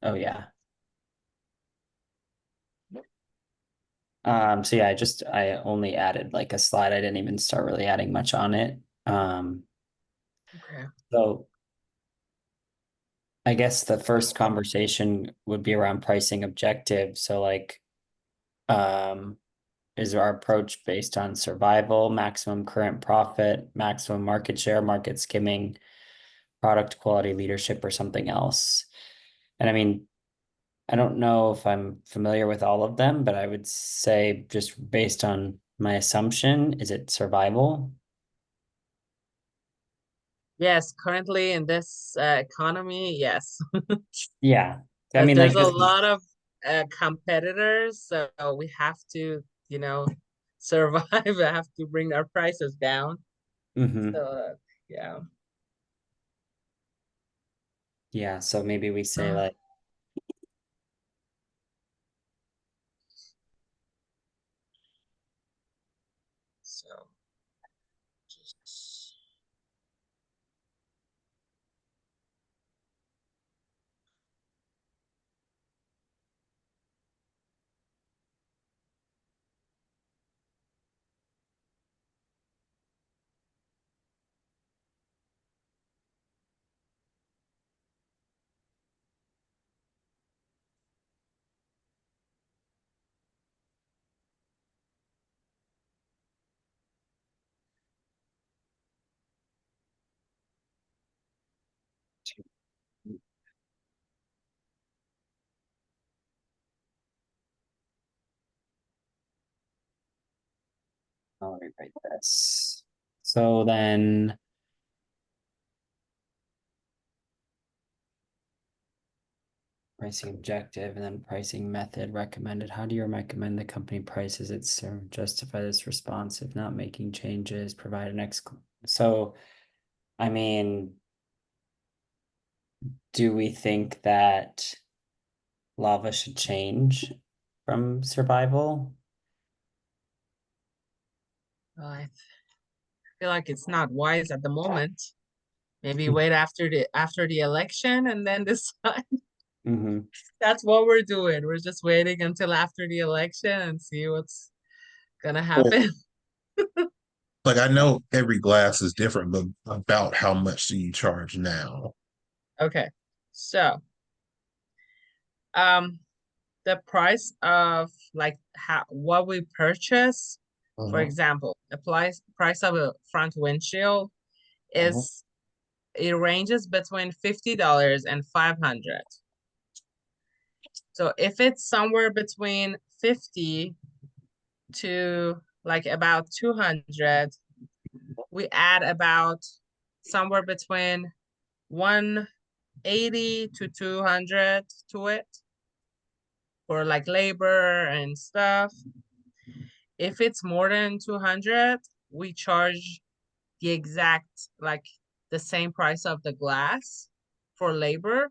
Oh yeah. So yeah, I only added like a slide. I didn't even start really adding much on it. Um, Okay. so I guess the first conversation would be around pricing objectives. So like, um, is our approach based on survival, maximum current profit, maximum market share, market skimming, product quality leadership, or something else? And I mean, I don't know if I'm familiar with all of them, but I would say just based on my assumption, is it survival? Yes, currently in this economy, yes. Yeah. I Because mean, there's like a this is, lot of competitors, so we have to, survive. I have to bring our prices down. hmm. So, yeah. Yeah. So maybe we say Uh, like, so just I'll rewrite this. So then pricing objective and then pricing method recommended. How do you recommend the company prices its serve? Justify this response if not making changes, provide an ex. So, I mean, do we think that lava should change from survival? I feel like it's not wise at the moment. Maybe wait after the election and then decide. Mm-hmm. That's what we're doing. We're just waiting until after the election and see what's gonna Well, happen. like I know every glass is different, but about how much do you charge now? Okay. So, um, the price of like how what we purchase, for Uh-huh, example, the price of a front windshield uh-huh. is it ranges between $50 and 500. So if it's somewhere between 50 to like about 200, we add about somewhere between 180 to 200 to it for like labor and stuff. If it's more than 200, we charge the exact, like the same price of the glass for labor,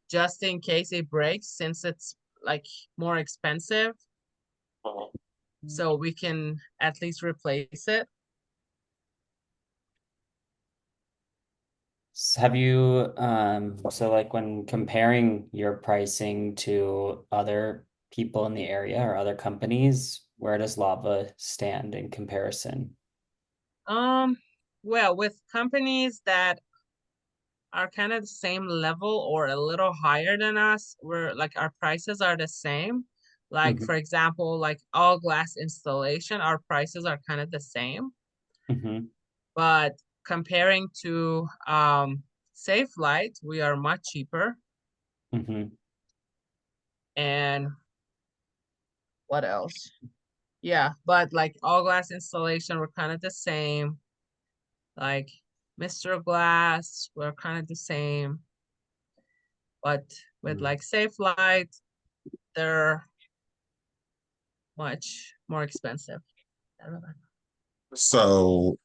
just in case it breaks, since it's like more expensive. So we can at least replace it. Have you, so like when comparing your pricing to other people in the area or other companies, where does lava stand in comparison? Um, well, with companies that are kind of the same level or a little higher than us, we're like our prices are the same. Like Mm-hmm. for example, like all glass installation, our prices are kind of the same. Mm-hmm. But comparing to Safe Light, we are much cheaper. Mm-hmm. And what else? Yeah, but like all glass installation, we're kind of the same. Like Mr. Glass, we're kind of the same. But with like Safe Light, they're much more expensive. I don't know. So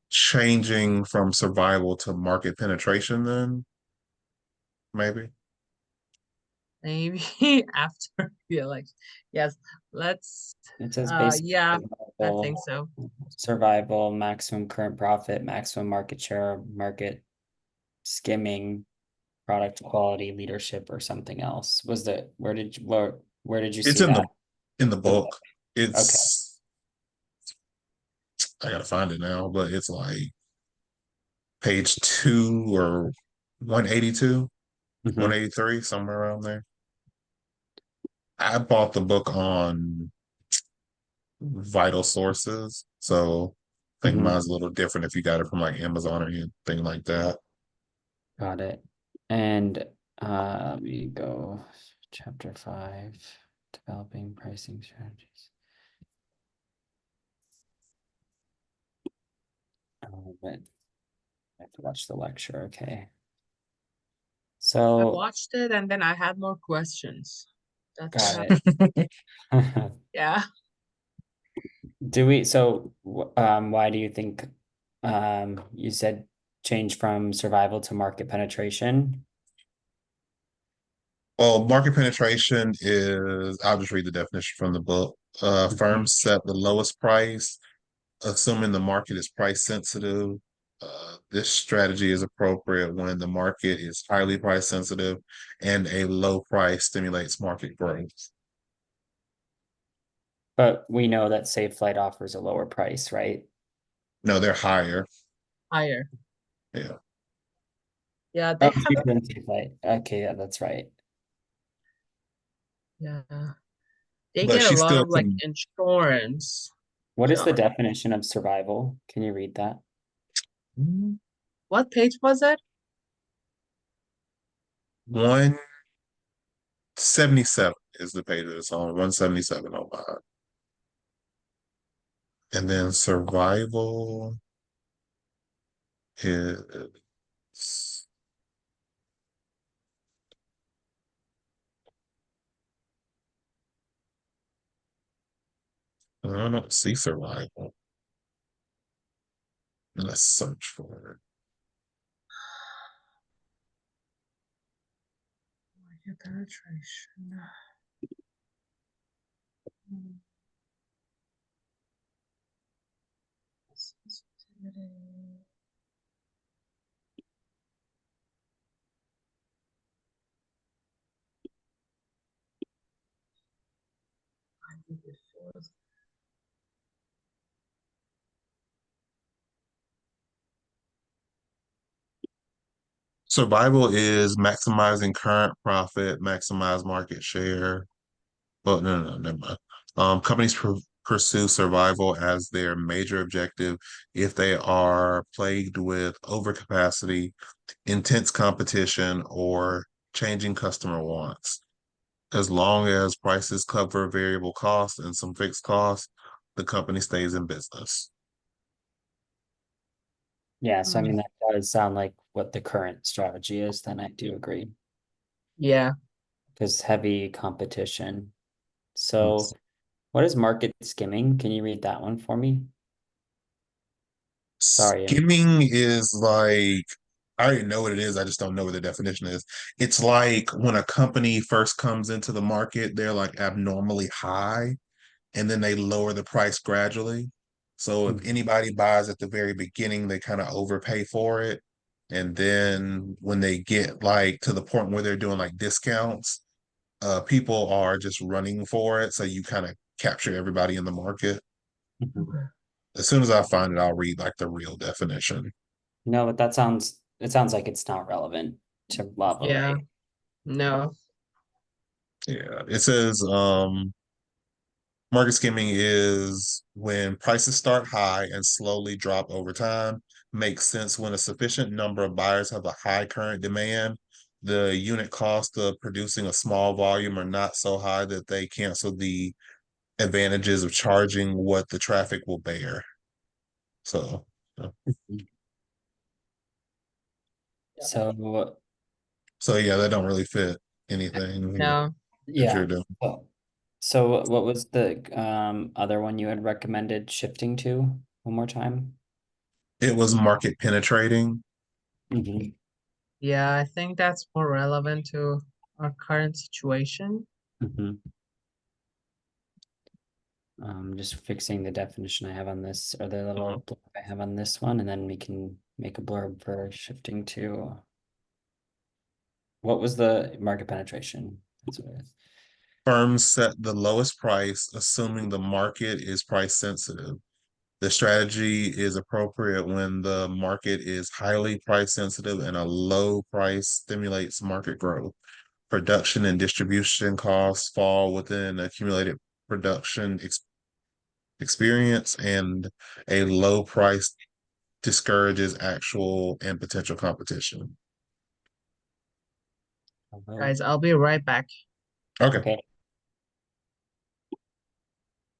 changing from survival to market penetration, then maybe. Maybe after the election. Yes, let's It says basic yeah, I think survival, so. survival, maximum current profit, maximum market share, market skimming. product quality, leadership, or something else. Was the where did you It's see that? in the The book. book. Okay. It's I gotta find it now, but it's like page 2 or 182, Mhm, 183, somewhere around there. I bought the book on Vital Sources, so I think mhm. mine's a little different if you got it from like Amazon or anything like that. Got it. And we go chapter 5, developing pricing strategies. But I have to watch the lecture. Okay. I So watched it and then I had more questions. That's what got happened. it. Yeah. Do we, so why do you think you said change from survival to market penetration? Well, market penetration is, I'll just read the definition from the book. Mhm. Firms set the lowest price, assuming the market is price sensitive. This strategy is appropriate when the market is highly price sensitive and a low price stimulates market growth. But we know that Safe Flight offers a lower price, right? No, they're higher. Higher. Yeah. Yeah, Oh, they have, cheaper than Safe Flight. Okay, yeah, that's right. yeah. They But get a she lot still of like can insurance. What is the John. definition of survival? Can you read that? What page was it? 177 is the page that it's on, 177 on mine. And then survival is I don't see survival. Let's search for it. Market penetration. Hmm. Sensitivity. I think it was- Survival is maximizing current profit, maximize market share. Well, no, never mind. Companies pursue survival as their major objective if they are plagued with overcapacity, intense competition, or changing customer wants. As long as prices cover variable costs and some fixed costs, the company stays in business. Yeah, so I Hmm. mean that does sound like what the current strategy is, then I do agree. Yeah. Because heavy competition. So what is market skimming? Can you read that one for me? Sorry. Skimming is like, I already know what it is. I just don't know what the definition is. It's like when a company first comes into the market, they're like abnormally high and then they lower the price gradually. So if Mhm, anybody buys at the very beginning, they kind of overpay for it. And then when they get like to the point where they're doing like discounts, people are just running for it. So you kind of capture everybody in the market. mhm. Okay. As soon as I find it, I'll read like the real definition. No, but it sounds like it's not relevant to lava, Yeah. right? No. Yeah, it says market skimming is when prices start high and slowly drop over time. Makes sense when a sufficient number of buyers have a high current demand. The unit cost of producing a small volume are not so high that they cancel the advantages of charging what the traffic will bear. So, Mhm. So yeah, that don't really fit anything No. that you're yeah. doing. So, so what was the other one you had recommended shifting to one more time? It was market penetrating. Mhm, Yeah, I think that's more relevant to our current situation. mhm. Just fixing the definition I have on this, or the Mhm. little blurb I have on this one, and then we can make a blurb for shifting to. What was the market penetration? That's what it is. Firms set the lowest price, assuming the market is price sensitive. The strategy is appropriate when the market is highly price sensitive and a low price stimulates market growth. Production and distribution costs fall within accumulated production experience, and a low price discourages actual and potential competition. Although, Guys, I'll be right back. Okay. okay.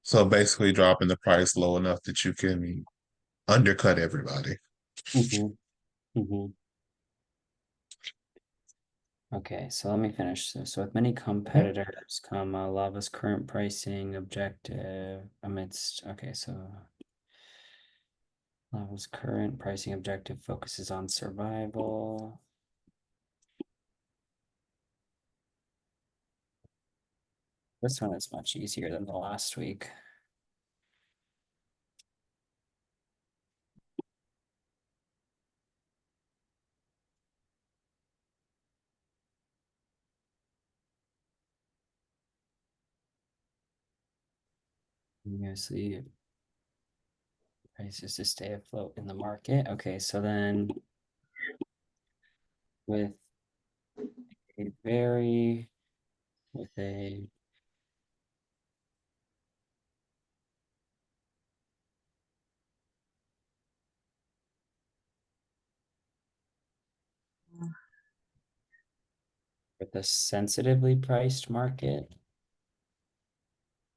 So basically dropping the price low enough that you can undercut everybody. Mm-hmm. Mm-hmm. Okay, so let me finish this. So with many competitors come Lava's current pricing objective amidst, okay, so Lava's current pricing objective focuses on survival. This one is much easier than the last week. Continuously prices to stay afloat in the market. Okay, so then with a very with a with a sensitively priced market.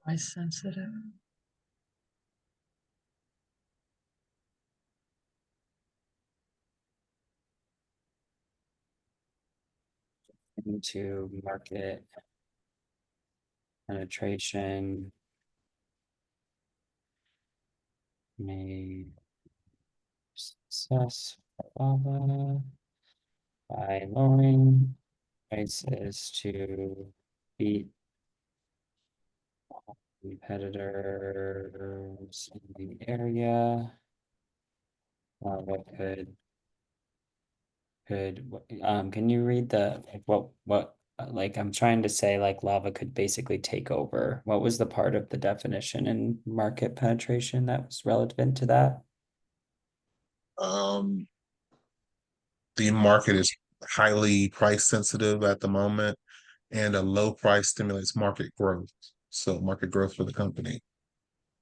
Price sensitive. Into market penetration made success Lava by lowering prices to beat competitors in the area. Lava can you read the like what like I'm trying to say like lava could basically take over. What was the part of the definition in market penetration that was relevant to that? Um, the market is highly price sensitive at the moment, and a low price stimulates market growth. So market growth for the company.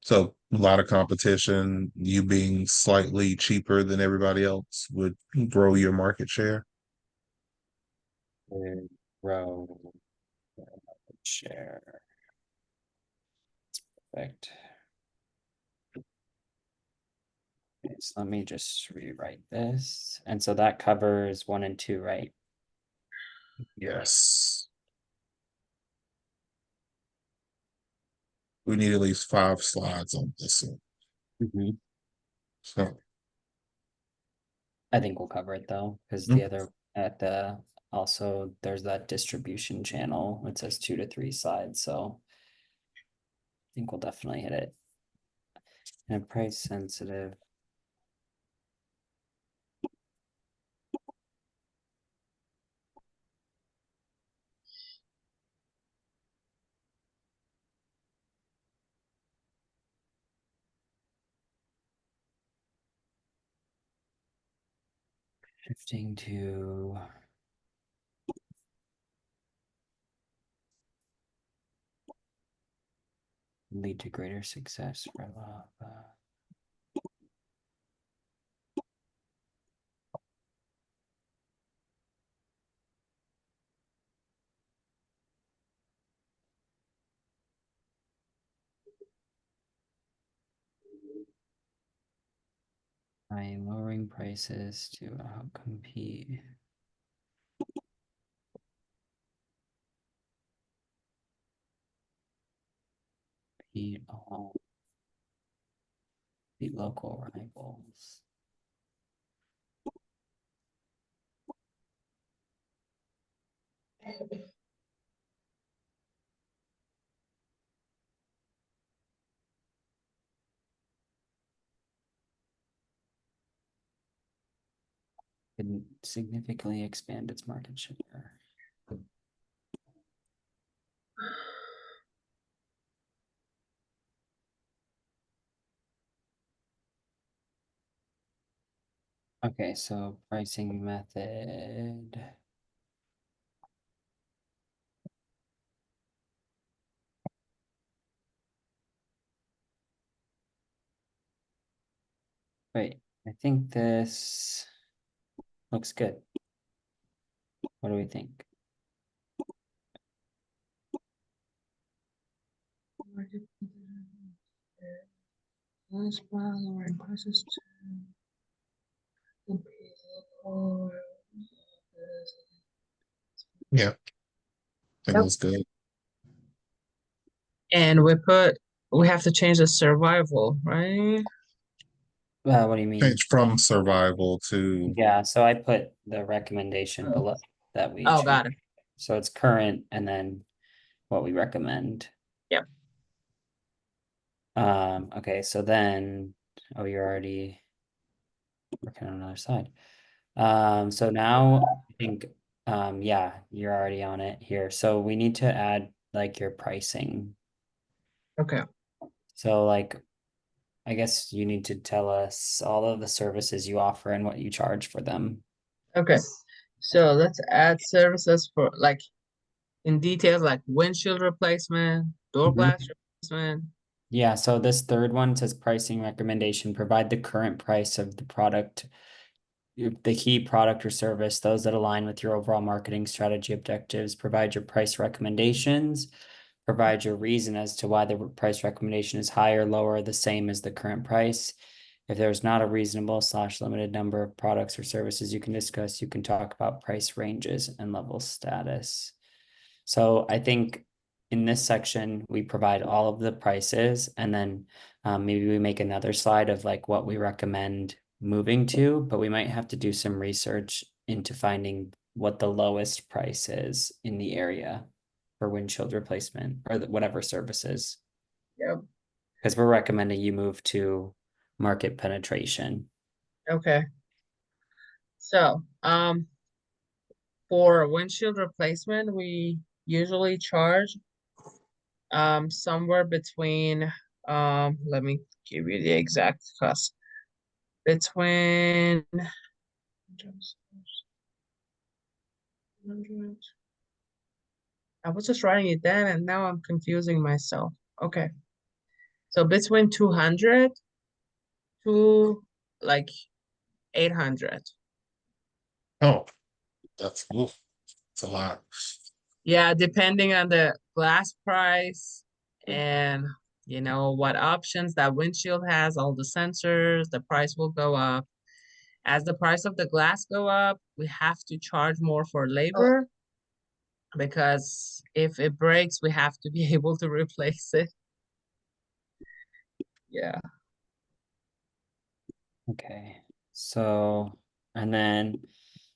So a lot of competition, you being slightly cheaper than everybody else would grow your market share. Grow share. Perfect. Okay, so let me just rewrite this. And so that covers 1 and 2, right? Yes. We need at least 5 slides on this one. Mm-hmm. So I think we'll cover it though, because the other at the also there's that distribution channel. It says 2 to 3 sides, so I think we'll definitely hit it. And price sensitive. Shifting to lead to greater success for lava. By lowering prices to outcompete. Beat all the local rivals. Can significantly expand its market share. Okay, so pricing method. Wait, I think this looks good. What do we think? Yeah, it Yep. was good. And we have to change the survival, right? What do you mean? Change from survival to Yeah, so I put the recommendation Oh, below that we oh, change. got it. So it's current and then what we recommend. Yep. Okay, so then, oh, you're already working on another side. So now I think, yeah, you're already on it here. So we need to add like your pricing. Okay. So like, I guess you need to tell us all of the services you offer and what you charge for them. Okay. So let's add services for like in details like windshield replacement, door glass Mhm. replacement. Yeah, so this third one says pricing recommendation, provide the current price of the product, the key product or service, those that align with your overall marketing strategy objectives, provide your price recommendations, provide your reason as to why the price recommendation is higher, lower, or the same as the current price. If there's not a reasonable slash limited number of products or services you can discuss, you can talk about price ranges and level status. So I think in this section, we provide all of the prices and then maybe we make another slide of like what we recommend moving to, but we might have to do some research into finding what the lowest price is in the area for windshield replacement or whatever services. Yep. Because we're recommending you move to market penetration. Okay. So, for windshield replacement, we usually charge somewhere between let me give you the exact cost. Between I was just writing it down and now I'm confusing myself. Okay. So between 200 to like 800. oh, that's oof, it's a lot. Yeah, depending on the glass price and what options that windshield has, all the sensors, the price will go up. As the price of the glass go up, we have to charge more for labor because if it breaks, we have to be able to replace it. Yeah. Okay. So, and then,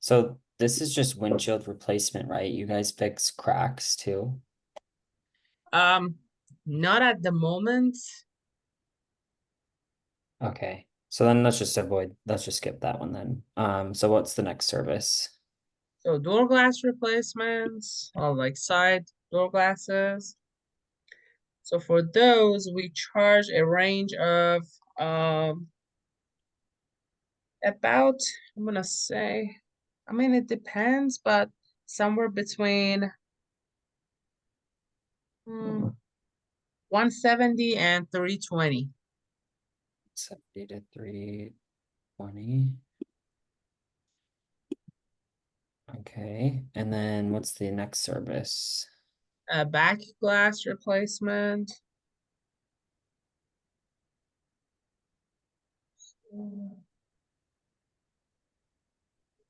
so this is just windshield replacement, right? You guys fix cracks too. Um, Not at the moment. Okay. So then let's just skip that one then. So what's the next service? So door glass replacements or like side door glasses. So for those, we charge a range of um about, I'm gonna say, I mean it depends, but somewhere between 170 and 320. 70 to 320. Okay. And then what's the next service? Back glass replacement.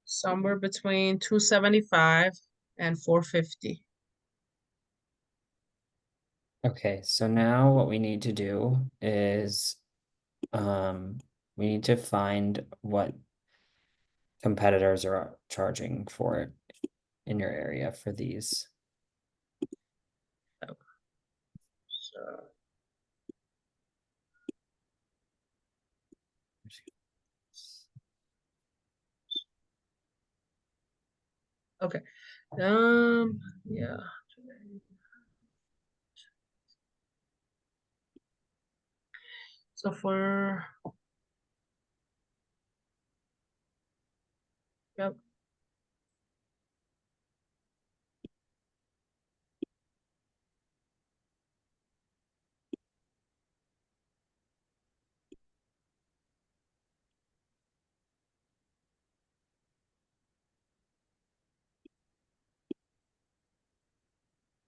Somewhere between 275 and 450. Okay, so now what we need to do is um we need to find what competitors are charging for it in your area for these. So, okay. Yeah. So for Yep.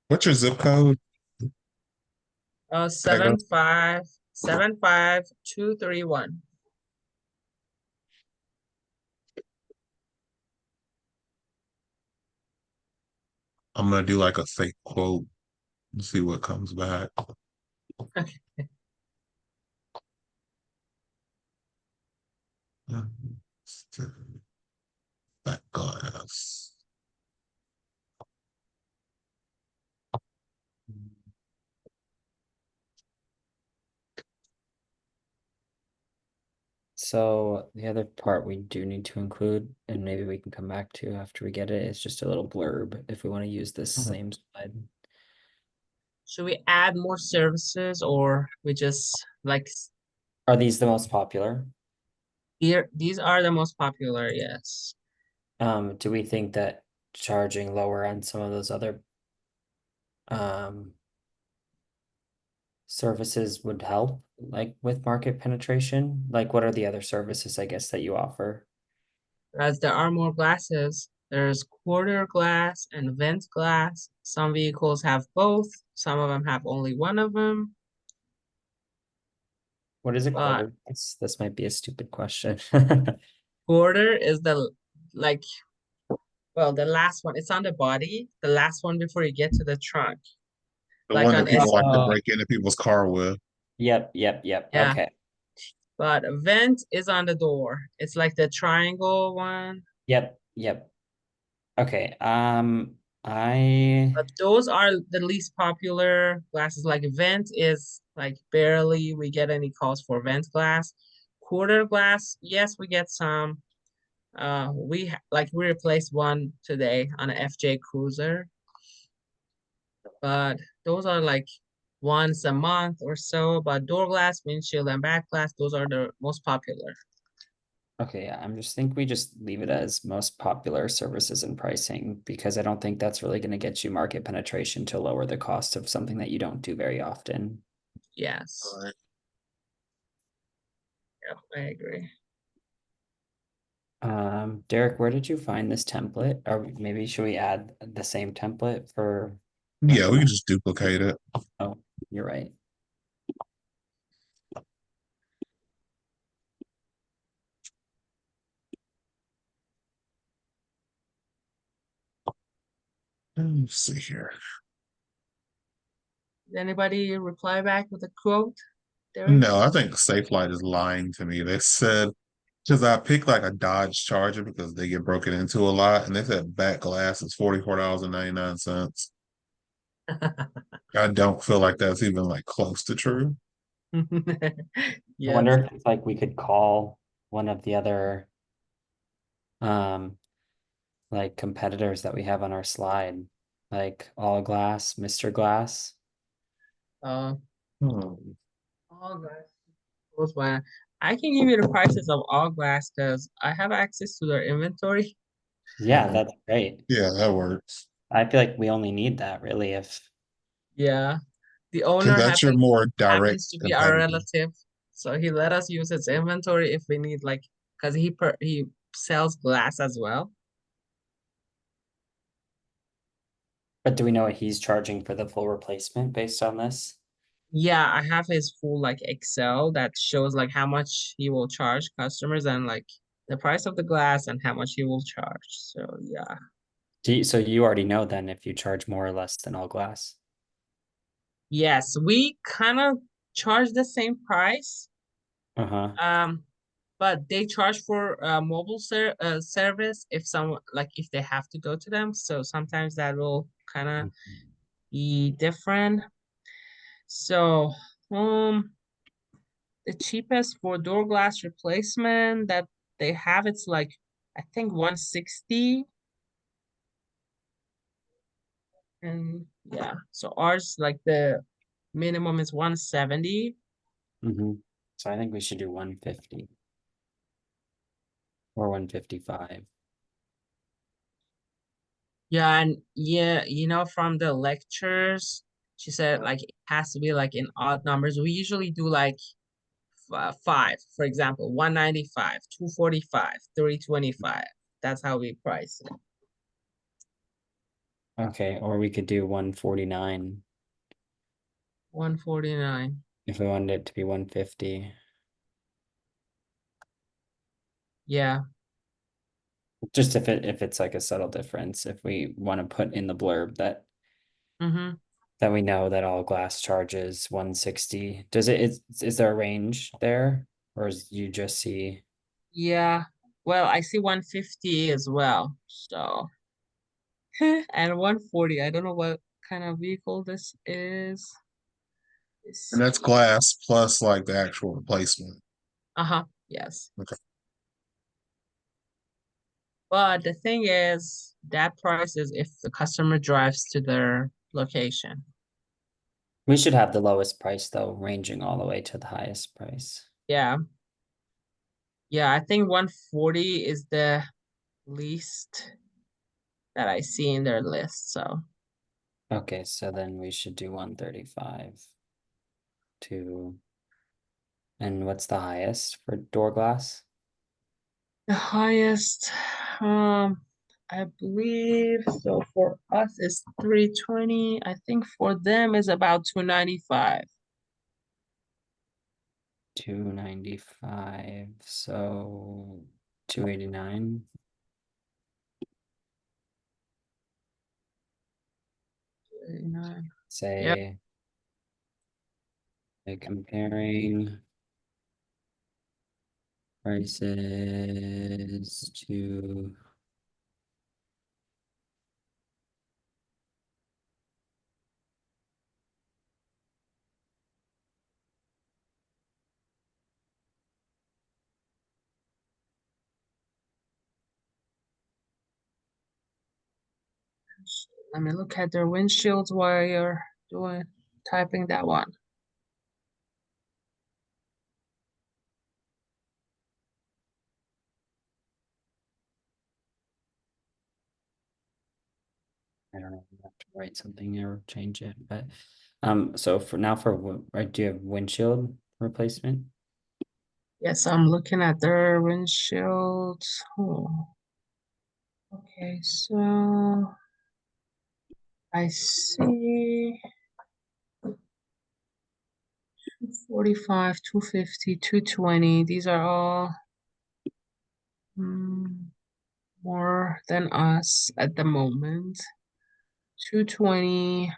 What's your zip code? Tago? 7575231. I'm gonna do like a fake quote and see what comes back. Back glass. So the other part we do need to include, and maybe we can come back to after we get it, is just a little blurb if we want to use this Mhm. same slide. Should we add more services or we just like Are these the most popular? here? These are the most popular, yes. Do we think that charging lower on some of those other services would help, like with market penetration? Like what are the other services, I guess, that you offer? As there are more glasses, there's quarter glass and vent glass. Some vehicles have both, some of them have only one of them. What is a But quarter? This might be a stupid question. quarter is the like well, the last one. It's on the body, the last one before you get to the trunk. The Like one on that people S like to Oh, break into people's car with. yep. yeah. Okay. But vent is on the door. It's like the triangle one. Yep. Okay. I But those are the least popular glasses. Like vent is like barely we get any calls for vent glass. Quarter glass, yes, we get some. Like we replaced one today on an FJ Cruiser, but those are like once a month or so. But door glass, windshield, and back glass, those are the most popular. okay, yeah, I'm just think we just leave it as most popular services and pricing because I don't think that's really going to get you market penetration to lower the cost of something that you don't do very often. Yes, Right. yep, I agree. Derek, where did you find this template? Or maybe should we add the same template for Yeah, we can recommend? just duplicate it. Oh, you're right. Let's see here. Did anybody reply back with a quote, Derek? No, I think Safelite is lying to me. They said because I picked like a Dodge Charger because they get broken into a lot, and they said back glass is $44.99. I don't feel like that's even like close to true. I Yes. wonder if it's like we could call one of the other um like competitors that we have on our slide, like All Glass, Mr. Glass. Uh, Hmm. all glass goes by. I can give you the prices of all glass because I have access to their inventory. Yeah, that's great. Yeah, that works. I feel like we only need that really if Yeah. The Because owner that's your more direct happens to be our competitor. relative, so he let us use his inventory if we need like because he sells glass as well. but do we know what he's charging for the full replacement based on this? Yeah, I have his full like Excel that shows like how much he will charge customers and like the price of the glass and how much he will charge. So yeah. So you already know then if you charge more or less than All Glass. Yes, we kind of charge the same price. Uh-huh. Um, but they charge for mobile service if someone like if they have to go to them. So sometimes that will kind of be different. So, the cheapest for door glass replacement that they have, it's like I think 160. And yeah, so ours like the minimum is 170. Mm-hmm. So I think we should do 150 or 155. Yeah, and yeah, from the lectures, she said like it has to be like in odd numbers. We usually do like five, for example, 195, 245, 325. That's how we price it. Okay, or we could do 149 149. if we wanted it to be 150. Yeah. Just if it's like a subtle difference, if we want to put in the blurb Mm-hmm. that we know that all glass charges 160. Does it is there a range there? Or is you just see Yeah. Well, I see 150 as well. So, and 140. I don't know what kind of vehicle this is. And that's glass plus like the actual replacement. Uh-huh. Yes. Okay. But the thing is, that price is if the customer drives to their location. we should have the lowest price though, ranging all the way to the highest price. Yeah. Yeah, I think 140 is the least that I see in their list. So Okay, so then we should do 135 to, and what's the highest for door glass? the highest, I believe so for us is 320. I think for them is about 295. 295, so 289. 289. Yep. Say, like comparing prices to Let me look at their windshields while you're doing typing that one. I don't know, I have to write something or change it, but so for now right, do you have windshield replacement? Yes, I'm looking at their windshields. Oh, okay, so I see 245, 250, 220. These are all mm, more than us at the moment. 220.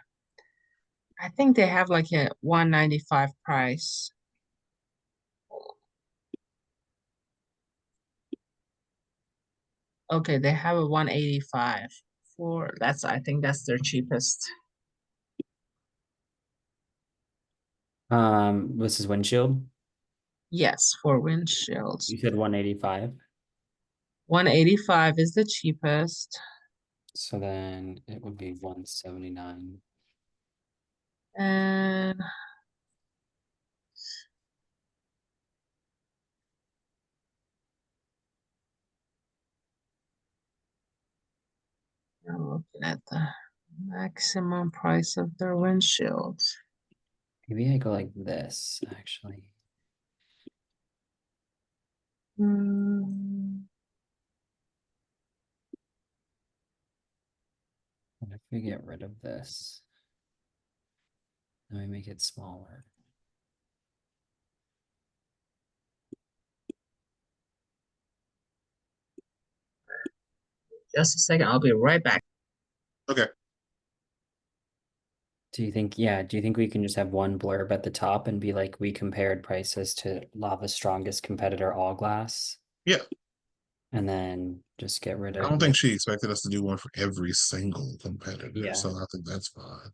I think they have like a 195 price. Okay, they have a 185 for that's I think that's their cheapest. This is windshield. Yes, for windshields. You said 185. 185 is the cheapest. So then it would be 179. And I'm looking at the maximum price of their windshields. Maybe I go like this, actually. Hmm. What if we get rid of this? Then we make it smaller. Just a second, I'll be right back. Okay. Do you think we can just have one blurb at the top and be like, we compared prices to Lava's strongest competitor, All Glass, Yeah. and then just get rid I of don't think the, she expected us to do one for every single competitor, yeah. so I think that's fine.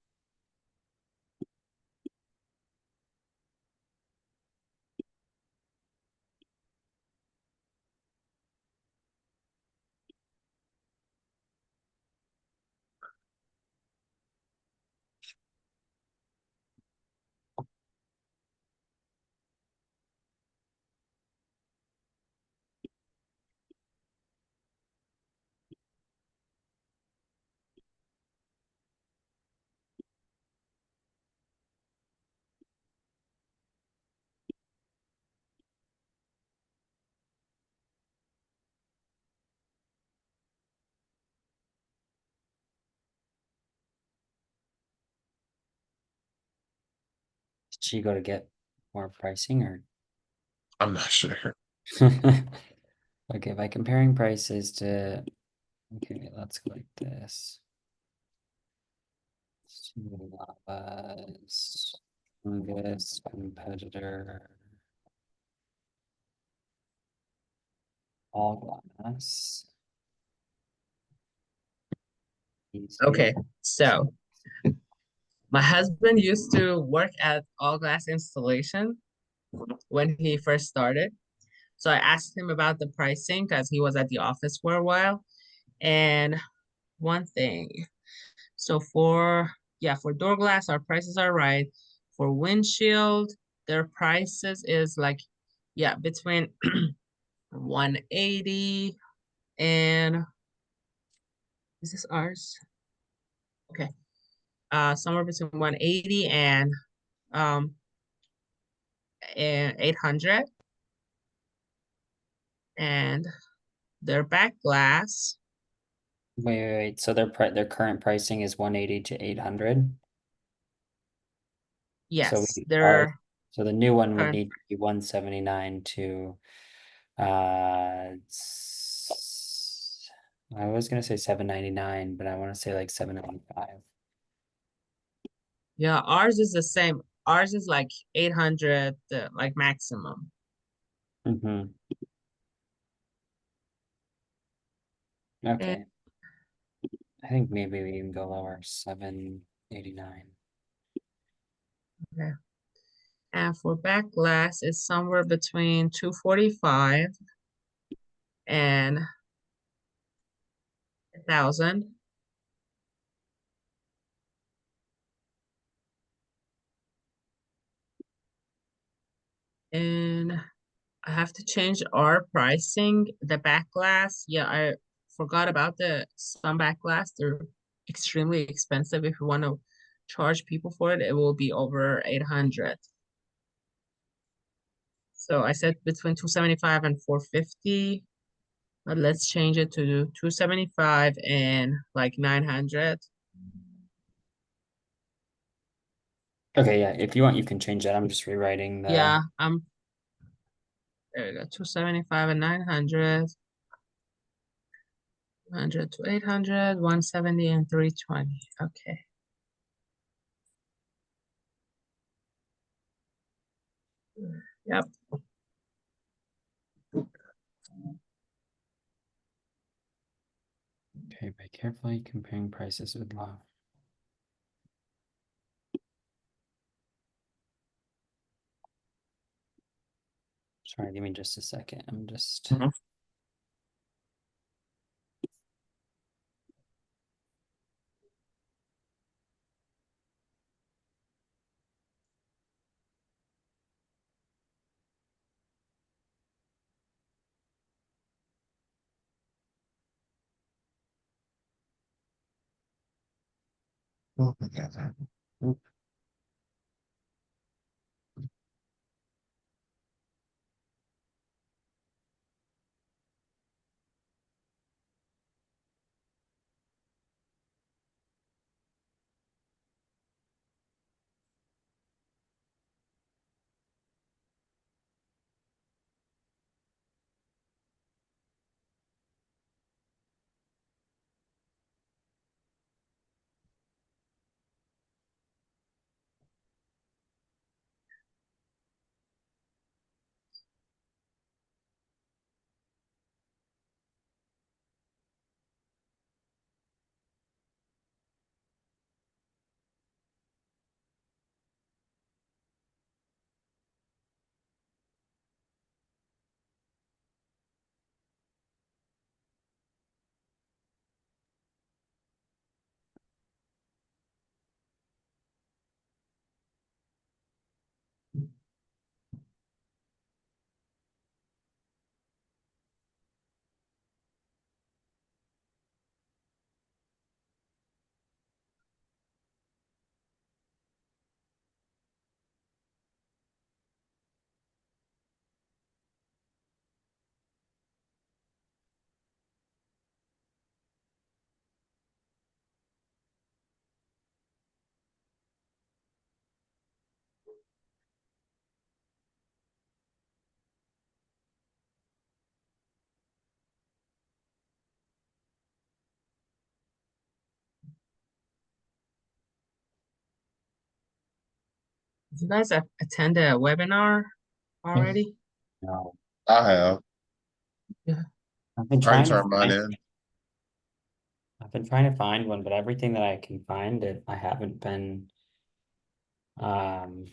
Should you go to get more pricing or? I'm not sure. Okay, by comparing prices to, okay, let's go like this. Lava's strongest competitor, all glass. Easy. Okay, so my husband used to work at all glass installation when he first started. So I asked him about the pricing because he was at the office for a while. And one thing, so for door glass, our prices are right. For windshield, their prices is like, yeah, between 180 and is this ours? Okay. Somewhere between 180 um and 800. And their back glass, Wait. So their current pricing is 180 to 800. So yes, we are, their so the new one would current, need to be 179 to I was gonna say 799, but I want to say like 795. yeah, ours is the same. Ours is like 800, like maximum. Mm-hmm. And, Okay. I think maybe we can go lower, 789. okay. And for back glass, it's somewhere between 245 and 1,000. And I have to change our pricing. The back glass, yeah, I forgot about some back glass. They're extremely expensive. If you want to charge people for it, it will be over 800. So I said between 275 and 450. But let's change it to 275 and like 900. Okay, yeah, if you want, you can change that. I'm just rewriting the, Yeah, there we go. 275 and 900. 100 to 800, 170 and 320. Okay. Yep. okay, by carefully comparing prices with law. Sorry, give me just a second. I'm just. Mhm. Oh my God. You guys have attended a webinar Mhm. already? No, I have. Yeah. I've been I can trying to turn mine find, in. I've been trying to find one, but everything that I can find it, I haven't been um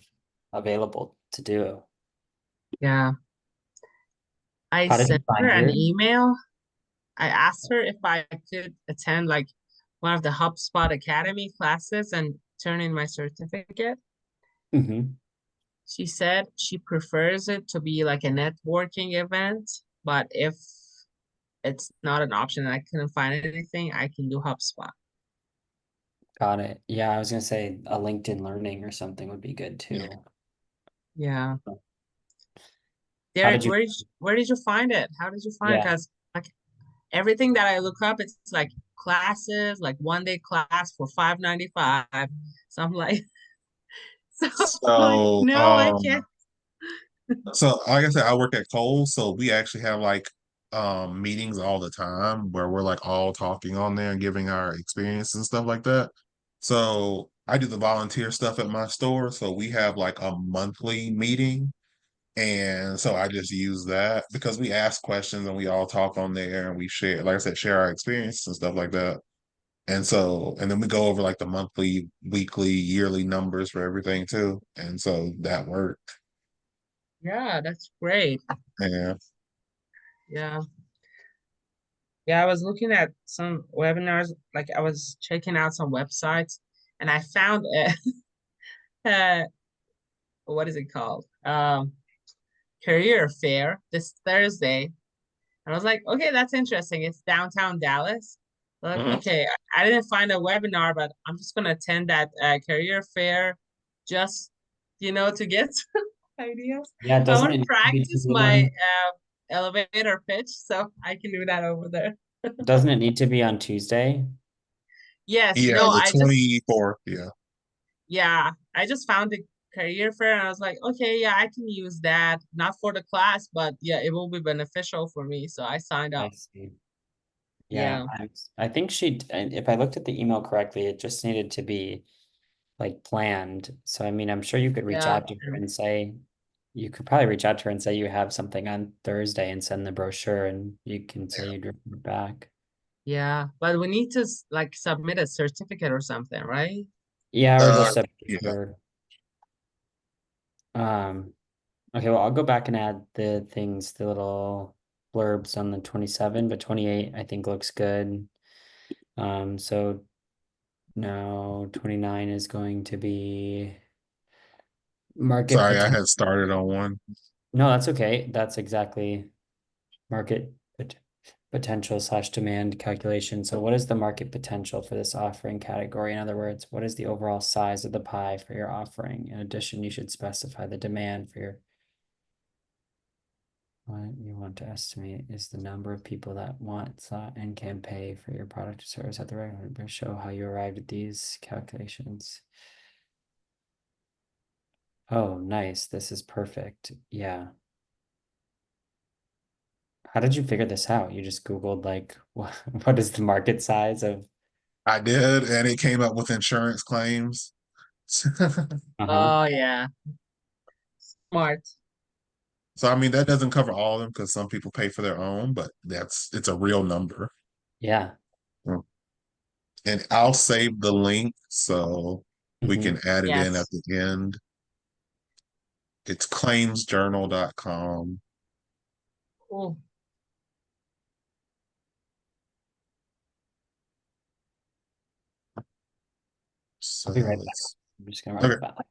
available to do. Yeah. I How did you sent her find an yours? email. I asked her if I could attend like one of the HubSpot Academy classes and turn in my certificate. Hmm. She said she prefers it to be like a networking event, but if it's not an option and I couldn't find anything, I can do HubSpot. Got it. Yeah, I was gonna say a LinkedIn Learning or something would be good too. Yeah. How Derek, did you? where did you find it? How did you find it? Yeah. Because like everything that I look up, it's like classes, like 1 day class for 5.95. So I'm like, so I'm like, So, no, I can't. so like I said, I work at Kohl's, so we actually have like meetings all the time where we're like all talking on there and giving our experience and stuff like that. So I do the volunteer stuff at my store, so we have like a monthly meeting. And so I just use that because we ask questions and we all talk on there and we share, like I said, share our experiences and stuff like that. And so, and then we go over like the monthly, weekly, yearly numbers for everything too. And so that worked. Yeah, that's great. Yeah. Yeah. Yeah, I was looking at some webinars, like I was checking out some websites and I found a what is it called? Career fair this Thursday. And I was like, okay, that's interesting. It's downtown Dallas. Like, Mhm. okay, I didn't find a webinar, but I'm just gonna attend that career fair just, to get ideas. Yeah, I doesn't want it to need to be practice my on, elevator pitch, so I can do that over there. doesn't it need to be on Tuesday? Yes, Yeah, no, the 24th. Yeah. I just found the career fair and I was like, okay, yeah, I can use that. Not for the class, but yeah, it will be beneficial for me. So I signed I up. see. Yeah, Yeah, I think if I looked at the email correctly, it just needed to be like planned. So I mean, I'm sure you could reach yeah, out to her true. and say, you could probably reach out to her and say you have something on Thursday and send the brochure and you can say you'd report back. Yeah, but we need to like submit a certificate or something, right? Yeah, or Uh, just a yeah. picture. Um, okay, well, I'll go back and add the things, the little blurbs on the 27, but 28 I think looks good. So now 29 is going to be market Sorry, I potential. had started on one. No, that's okay. That's exactly market potential slash demand calculation. So what is the market potential for this offering category? In other words, what is the overall size of the pie for your offering? In addition, you should specify the demand for your what you want to estimate is the number of people that want, slot, and can pay for your product or service at the regular. Show how you arrived at these calculations. Oh, nice. This is perfect. Yeah. How did you figure this out? You just Googled like what is the market size of I did, and it came up with insurance claims. uh-huh. Oh yeah, smart. So I mean that doesn't cover all of them because some people pay for their own, but it's a real number. Yeah. Mm. And I'll save the link so we can Hmm. add it in at Yes. the end. It's claimsjournal.com. Cool. I'll So be right back. let's I'm just gonna write okay. it back.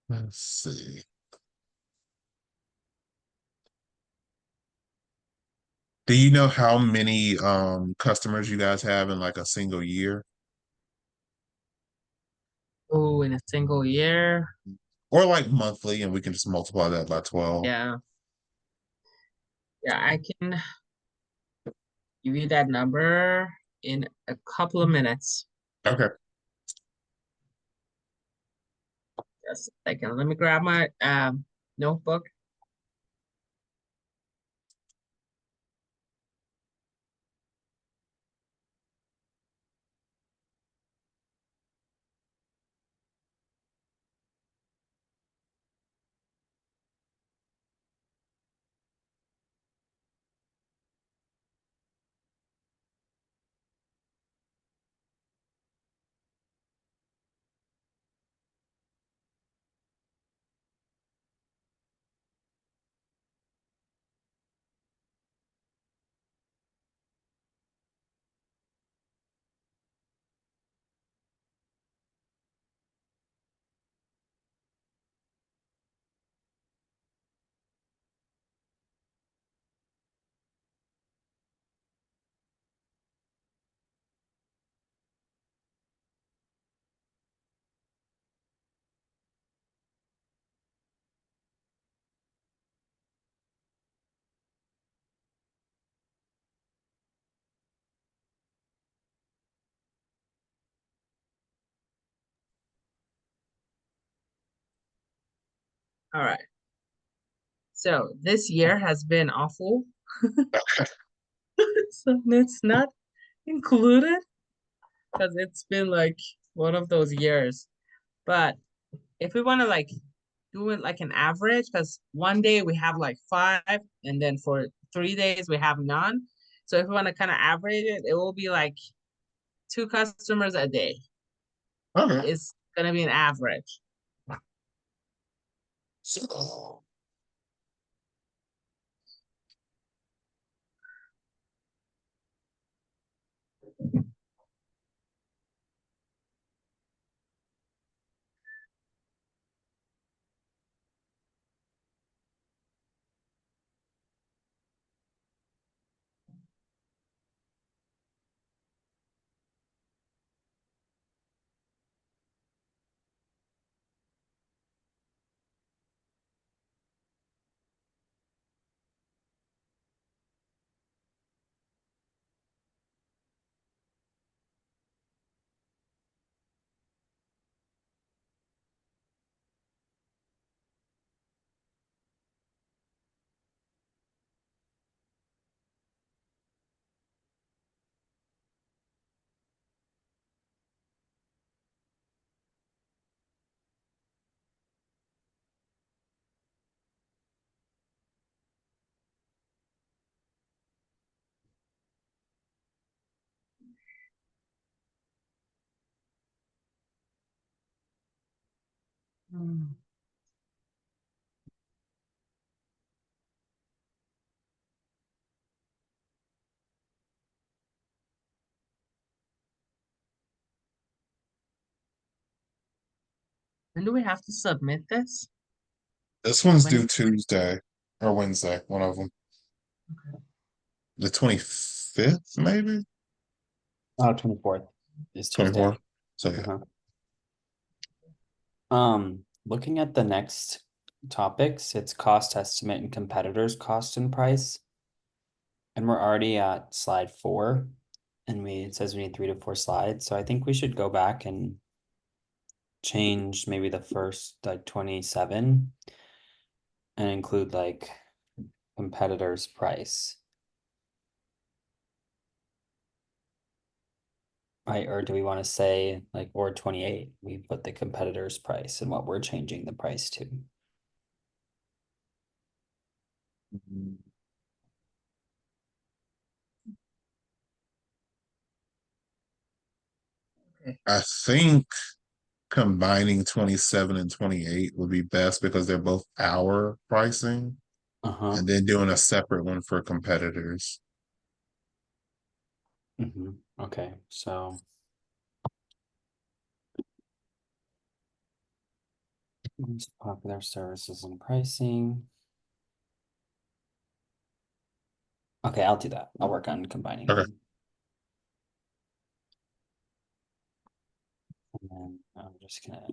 Let's see. Do you know how many customers you guys have in like a single year? Oh, in a single year. Or like monthly, and we can just multiply that by 12. Yeah. Yeah, I can give you that number in a couple of minutes. Okay. Just a second. Let me grab my notebook. All right. So this year has been awful. So it's not included because it's been like one of those years. But if we want to like do it like an average, because one day we have like five, and then for 3 days we have none. So if we want to kind of average it, it will be like two customers a day. Okay. It's gonna be an average. So Hmm. When do we have to submit this? this one's When? due Tuesday or Wednesday, one of them. Okay. The 25th, maybe? Oh, 24th is Tuesday. 24th. So yeah. Uh-huh. Looking at the next topics, it's cost estimate and competitors cost and price. And we're already at slide 4, and it says we need 3 to 4 slides. So I think we should go back and change maybe the first like 27 and include like competitors price. Right, or do we want to say like or 28, we put the competitor's price and what we're changing the price to? Okay. I think combining 27 and 28 would be best because they're both hour pricing, Uh-huh. and then doing a separate one for competitors. Okay, so popular services and pricing. Okay, I'll do that. I'll work on combining Okay. them. And then I'm just gonna.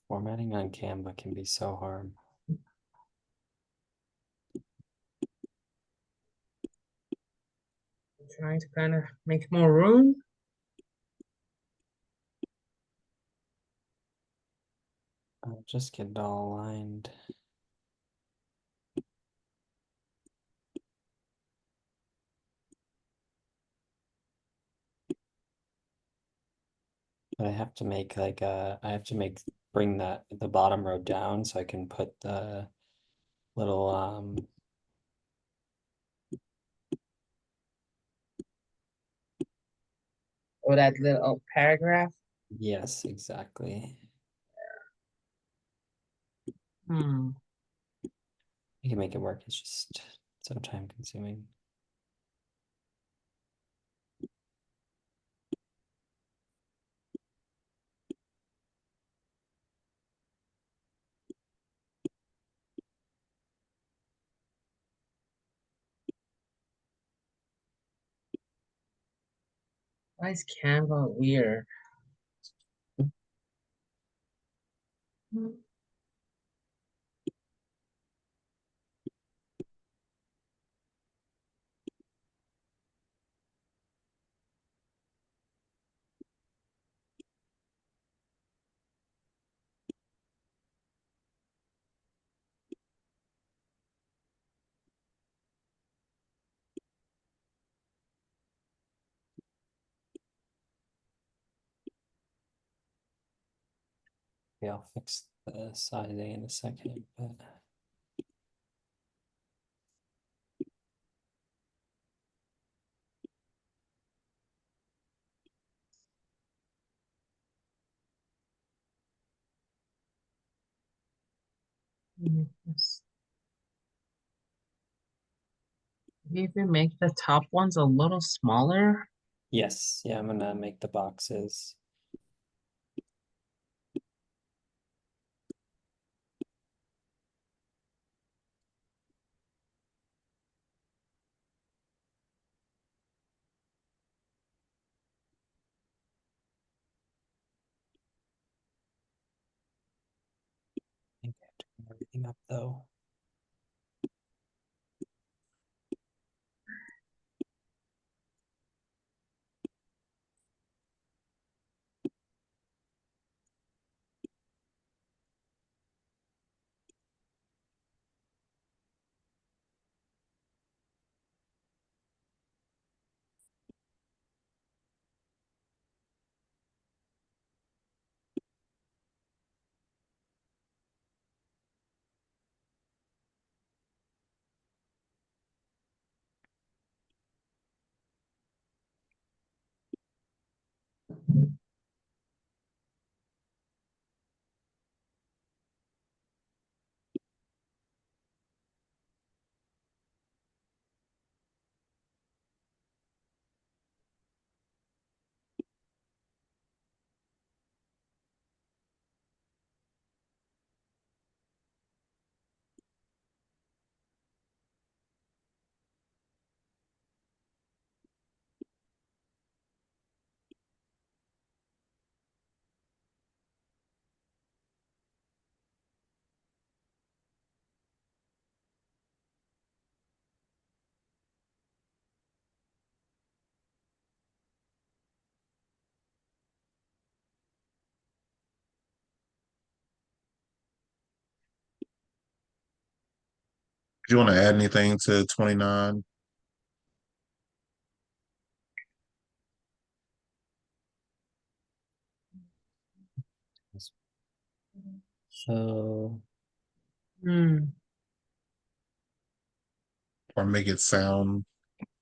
Formatting on Canva can be so hard. Trying to kind of make more room. I'll just get it all aligned. But I have to make like I have to bring the bottom row down so I can put the little Or that little paragraph. yes, exactly. Hmm. I can make it work. It's just so time consuming. Why is Canva weird? Yeah, I'll fix the sizing in a second, but Yes. Maybe make the top ones a little smaller. yes, yeah, I'm gonna make the boxes. I think I have to clean everything up though. Do you want to add anything to 29? So Hmm. Or make it sound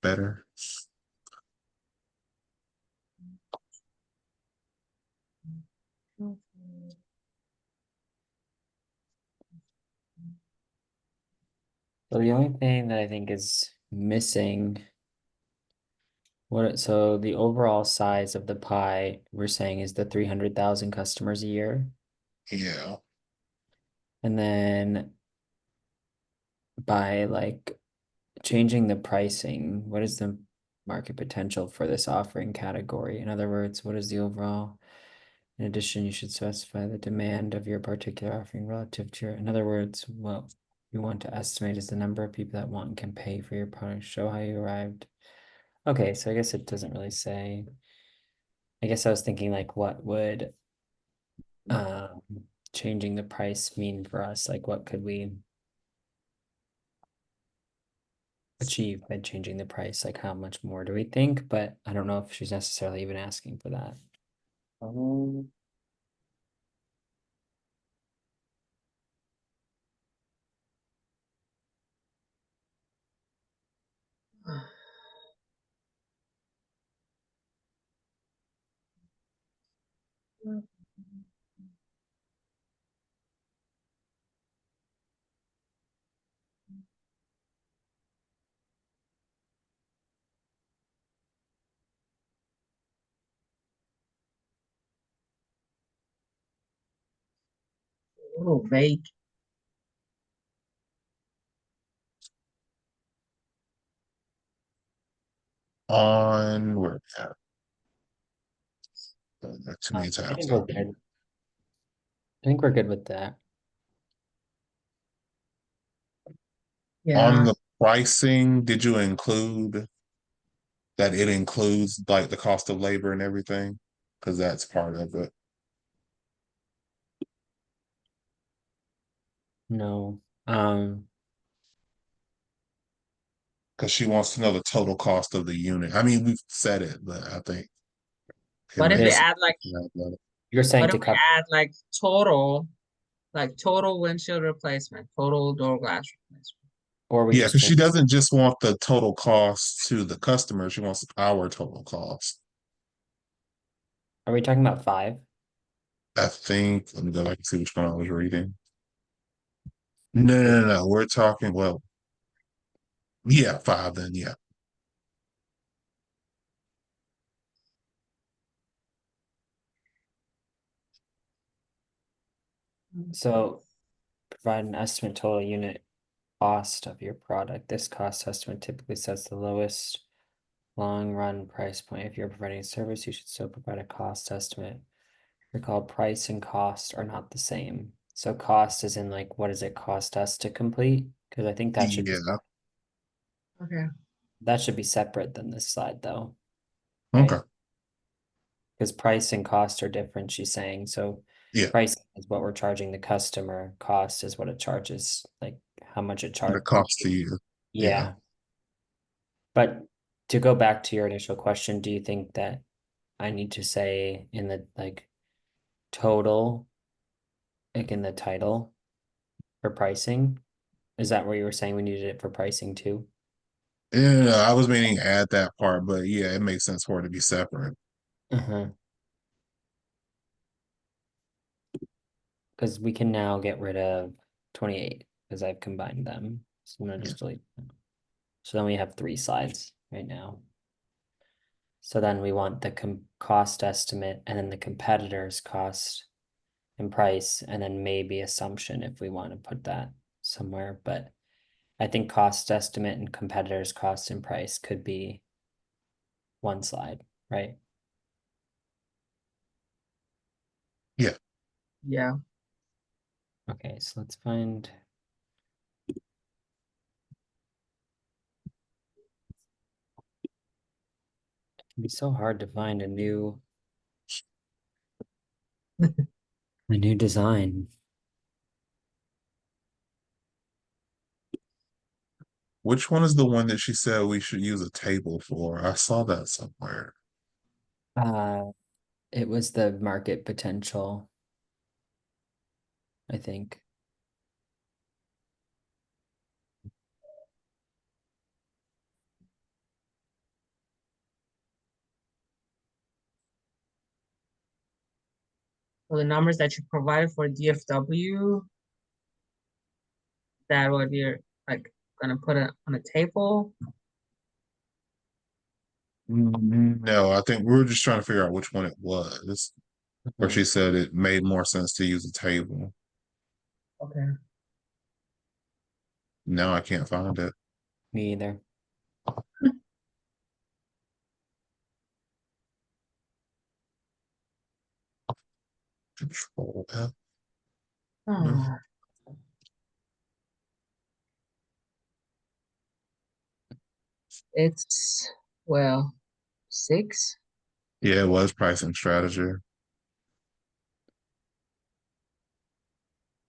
better? so the only thing that I think is missing, so the overall size of the pie we're saying is the 300,000 customers a year. Yeah. And then by like changing the pricing, what is the market potential for this offering category? In other words, what is the overall? In addition, you should specify the demand of your particular offering relative to your, in other words, what you want to estimate is the number of people that want and can pay for your product. Show how you arrived. Okay, so I guess it doesn't really say. I guess I was thinking like what would um changing the price mean for us? Like what could we achieve by changing the price? Like how much more do we think? But I don't know if she's necessarily even asking for that. Um, A little vague. On where? Yeah. Too many I tabs think we're open. good. I think we're good with that. On Yeah. the pricing, did you include that it includes like the cost of labor and everything? Because that's part of it. No. Because she wants to know the total cost of the unit. I mean, we've said it, but I think it What if we makes Yes, add like sense. you're saying what if to we cover, add like total windshield replacement, total door glass replacement? or we Yeah, just because she change. doesn't just want the total cost to the customer, she wants our total cost. Are we talking about five? I think, let me go back and see which one I was reading. No, no, no, no. We're talking, well, yeah, five then, yeah. So provide an estimate total unit cost of your product. This cost estimate typically sets the lowest long run price point. If you're providing a service, you should still provide a cost estimate. Recall price and cost are not the same. So cost is in like what does it cost us to complete? Because I think Yeah. Okay. that should be separate than this slide though, Okay. right? Because price and cost are different, she's saying. So Yeah. price is what we're charging the customer, cost is what it charges, like how much it What it charges. costs to you. Yeah. Yeah. But to go back to your initial question, do you think that I need to say in the like total, like in the title for pricing? Is that where you were saying we needed it for pricing too? Yeah, I was meaning add that part, but yeah, it makes sense for it to be separate. Uh-huh. Because we can now get rid of 28 because I've combined them. So I'm gonna Yeah. just delete them. So then we have three slides right now. So then we want the cost estimate and then the competitor's cost and price, and then maybe assumption if we want to put that somewhere. But I think cost estimate and competitor's cost and price could be one slide, right? Yeah. Yeah. Okay, so let's find. It can be so hard to find a new design. Which one is the one that she said we should use a table for? I saw that somewhere. Uh, it was the market potential, I think. So the numbers that you provided for DFW, that what you're like gonna put it on a table. No, I think we were just trying to figure out which one it was. Where Mhm. she said it made more sense to use a table. Okay. Now I can't find it. Me either. Control F. No. Ah, it's well 6. Yeah, it was pricing strategy.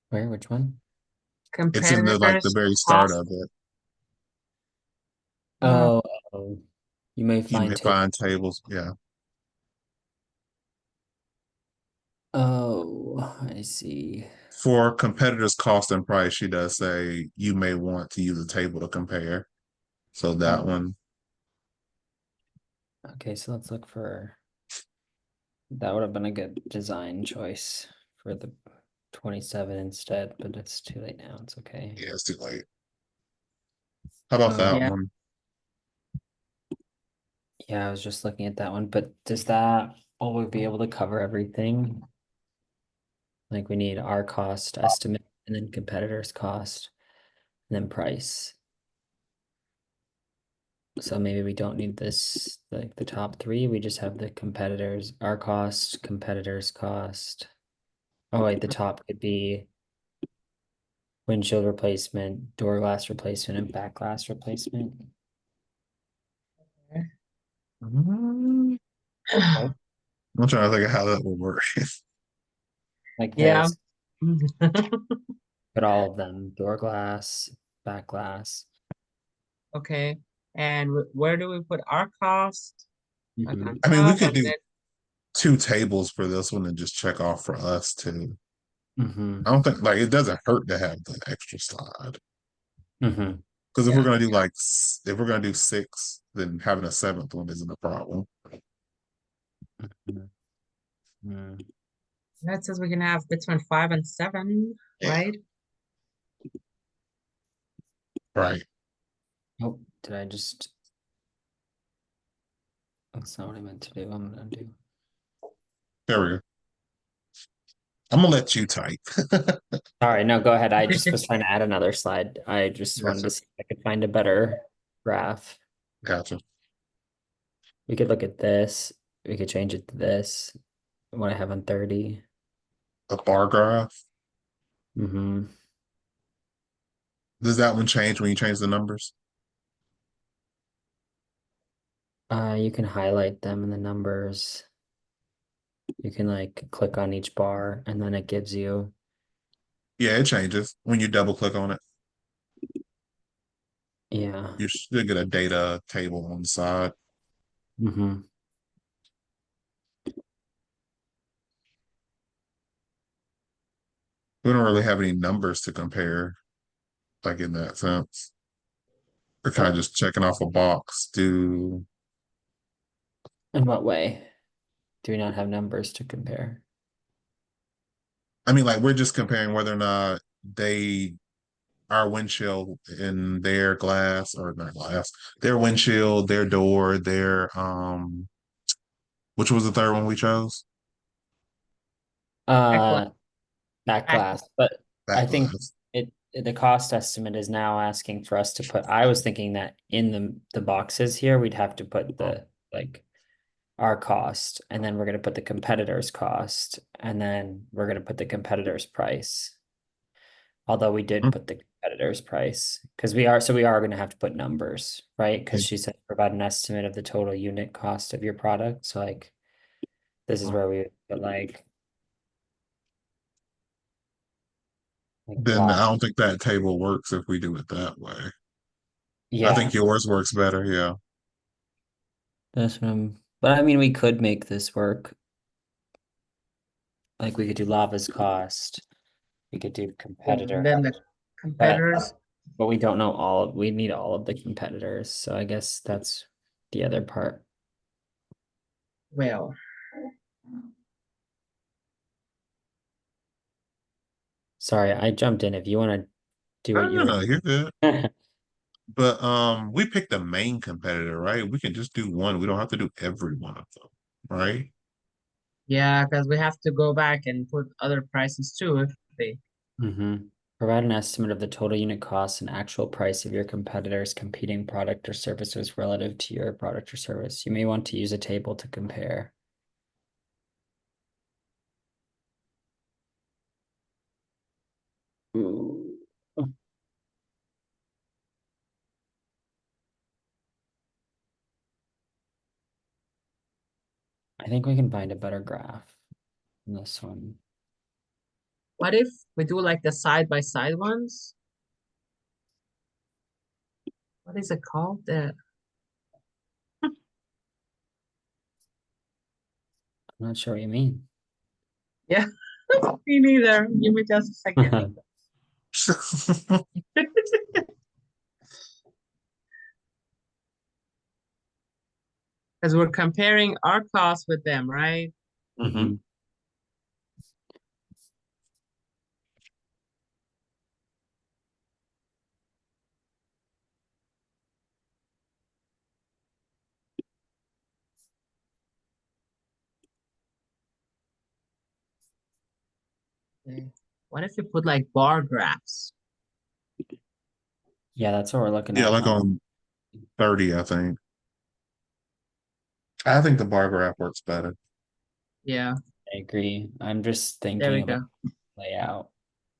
Where? Which one? It's in the like the Competitors very start cost. of it. Uh, Oh, you may You may find tape. find tables. Yeah. Oh, I see. For competitors' cost and price, she does say you may want to use a table to compare. So that Oh, one, okay, so let's look for that would have been a good design choice for the 27 instead, but it's too late now. It's okay. yeah, it's too late. How about that yeah. one? Yeah, I was just looking at that one, but does that always be able to cover everything? Like we need our cost estimate and then competitors' cost and then price. So maybe we don't need this, like the top three. We just have the competitors, our cost, competitors' cost. Oh, wait, the top could be windshield replacement, door glass replacement, and back glass replacement. Mm, okay. I'm trying to think of how that would work. Like Yeah. this. Put all of them, door glass, back glass. Okay. And where do we put our cost? Like Hmm. on I mean, we top, could and do then two tables for this one and just check off for us too. Hmm. I don't think like it doesn't hurt to have the extra slide. Hmm. Because if we're yeah. gonna do like if we're gonna do six, then having a seventh one isn't a problem. Hmm. That says we can have between 5 and 7, Yeah, right? right. Oh, did I just, that's not what I meant to do. I'm gonna do. There we go. I'm gonna let you type. Sorry, no, go ahead. I just was trying to add another slide. I just wanted Gotcha. to see if I could find a better graph. Gotcha. We could look at this. We could change it to this. What I have on 30. A bar graph. Mm-hmm. Does that one change when you change the numbers? You can highlight them in the numbers. You can like click on each bar and then it gives you, Yeah, it changes when you double click on it. yeah. You should get a data table on the side. Mm-hmm. We don't really have any numbers to compare, like in that sense. We're kind of What, just checking off a box. Do in what way do we not have numbers to compare? I mean like we're just comparing whether or not they our windshield in their glass or not glass, their windshield, their door, their which was the third one we chose? Backla- Uh, Back backla- glass, but I That think glass. the cost estimate is now asking for us to put, I was thinking that in the boxes here, we'd have to put the like our cost and then we're gonna put the competitor's cost and then we're gonna put the competitor's price. Although we did put the competitor's price because we are gonna have to put numbers, right? Because she said provide an estimate of the total unit cost of your product. So like this is where we would put like Then I glass. don't think that table works if we do it that way. I Yeah, think yours works better. Yeah. that's what but I mean, we could make this work. Like we could do lava's cost. We could do Yeah, competitor, and then the but competitors. but we don't know we need all of the competitors. So I guess that's the other part. Well, Sorry, I jumped in. If you want to do what No, you no, were. no, you're good. But we picked the main competitor, right? We can just do one. We don't have to do every one of them, right? yeah, because we have to go back and put other prices too if they. Provide an estimate of the total unit cost and actual price of your competitor's competing product or services relative to your product or service. You may want to use a table to compare. Ooh. I think we can find a better graph than this one. What if we do like the side by side ones? What is it called? The I'm not sure what you mean. yeah, me neither. Give me just a second. Because we're comparing our costs with them, right? Mhm. Okay. What if we put like bar graphs? Yeah, that's what we're looking Yeah, at like now. on 30, I think. I think the bar graph works better. Yeah, I agree. I'm just there thinking we about go. layout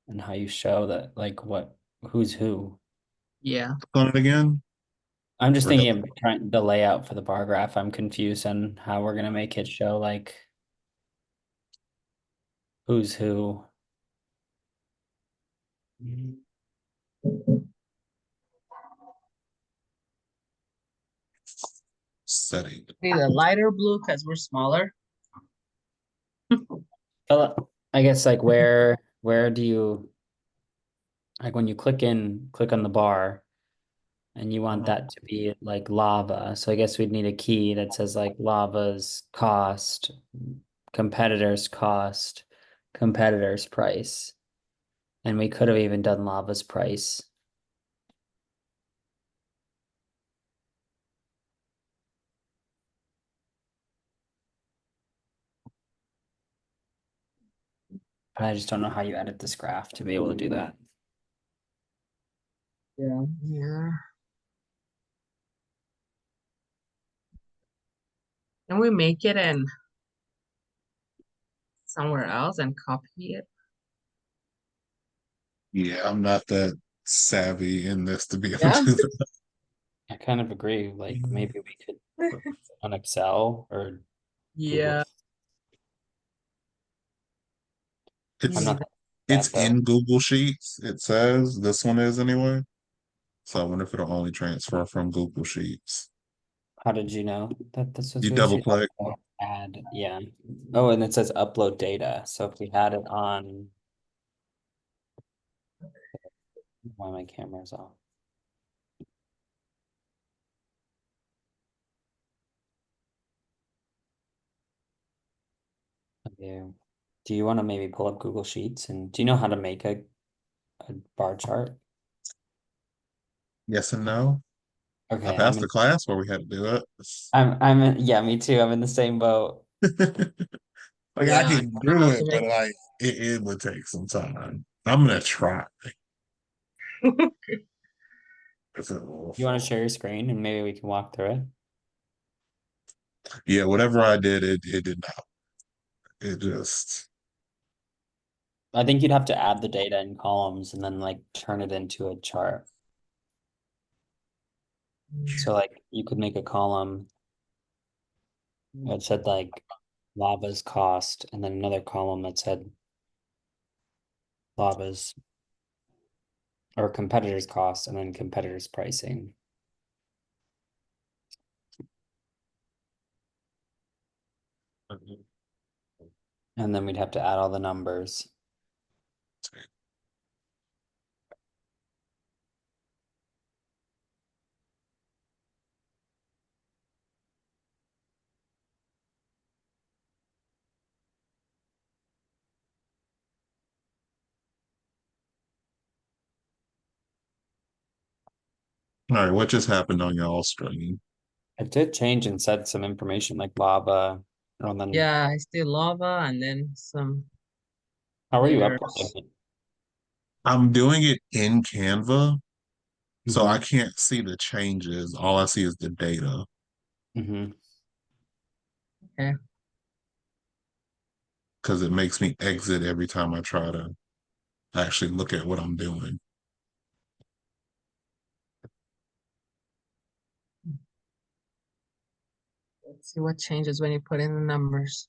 and how you show that, like who's who. Yeah. On it again? I'm just Or thinking double? of trying the layout for the bar graph. I'm confused on how we're gonna make it show like who's who. Setting. Need a lighter blue because we're smaller. Well, I guess like where do you like when you click on the bar and you want that to be like lava. So I guess we'd need a key that says like lava's cost, competitor's cost, competitor's price. And we could have even done lava's price. But I just don't know how you edit this graph to be able to do that. Yeah. Yeah. Can we make it in somewhere else and copy it? Yeah, I'm not that savvy in this to be able Yeah. to do that. I kind of agree. Like maybe we could on Excel or Google. Yeah. I'm It's not Yeah. that it's though. in Google Sheets, it says. This one is anyway. So I wonder if it'll only transfer from Google Sheets. How did you know that this was You Google double Sheet? click. Oh, add, yeah. Oh, and it says upload data. So if we had it on, why my camera's off? Okay. Do you want to maybe pull up Google Sheets and do you know how to make a bar chart? Yes and no. I Okay, passed the class where we had to do it. yeah, me too. I'm in the same boat. Like I Yeah. I can don't know do how it, to but make like it would take some time. I'm gonna try if it will You want to fall. share your screen and maybe we can walk through it? Yeah, whatever I did, it did not. It just I think you'd have to add the data in columns and then like turn it into a chart. So like you could make a column that said like lava's cost and then another column that said lava's or competitors cost and then competitors pricing. And then we'd have to add all the numbers. All right, what just happened on y'all screen? It did change and said some information like lava. And then Yeah, I still lava and then some how are you uploading letters. it? I'm doing it in Canva, so I Mm-hmm. can't see the changes. All I see is the data Mm-hmm. Okay. because it makes me exit every time I try to actually look at what I'm doing. Let's see what changes when you put in the numbers.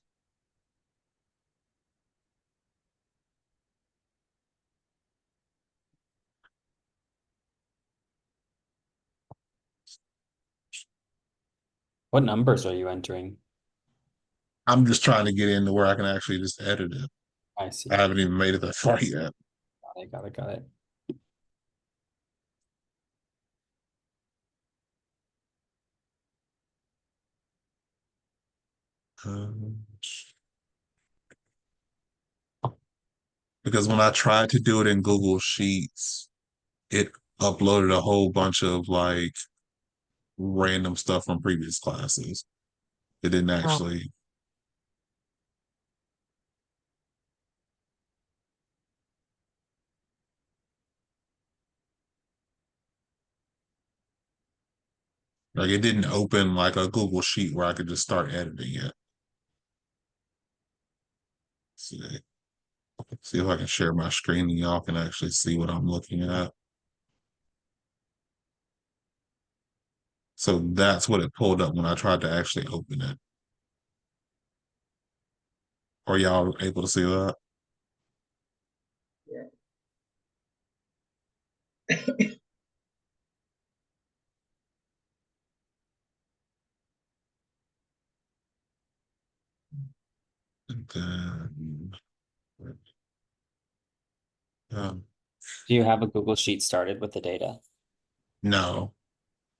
What numbers are you entering? I'm just trying to get into where I can actually just edit it. I see. I haven't even made it that far yet. Got it. Um, because when I tried to do it in Google Sheets, it uploaded a whole bunch of like random stuff from previous classes. It didn't Oh, actually, like it didn't open like a Google Sheet where I could just start editing it. See, see if I can share my screen and y'all can actually see what I'm looking at. So that's what it pulled up when I tried to actually open it. Are y'all able to see that? yeah. And then, um, Do you have a Google Sheet started with the data? no.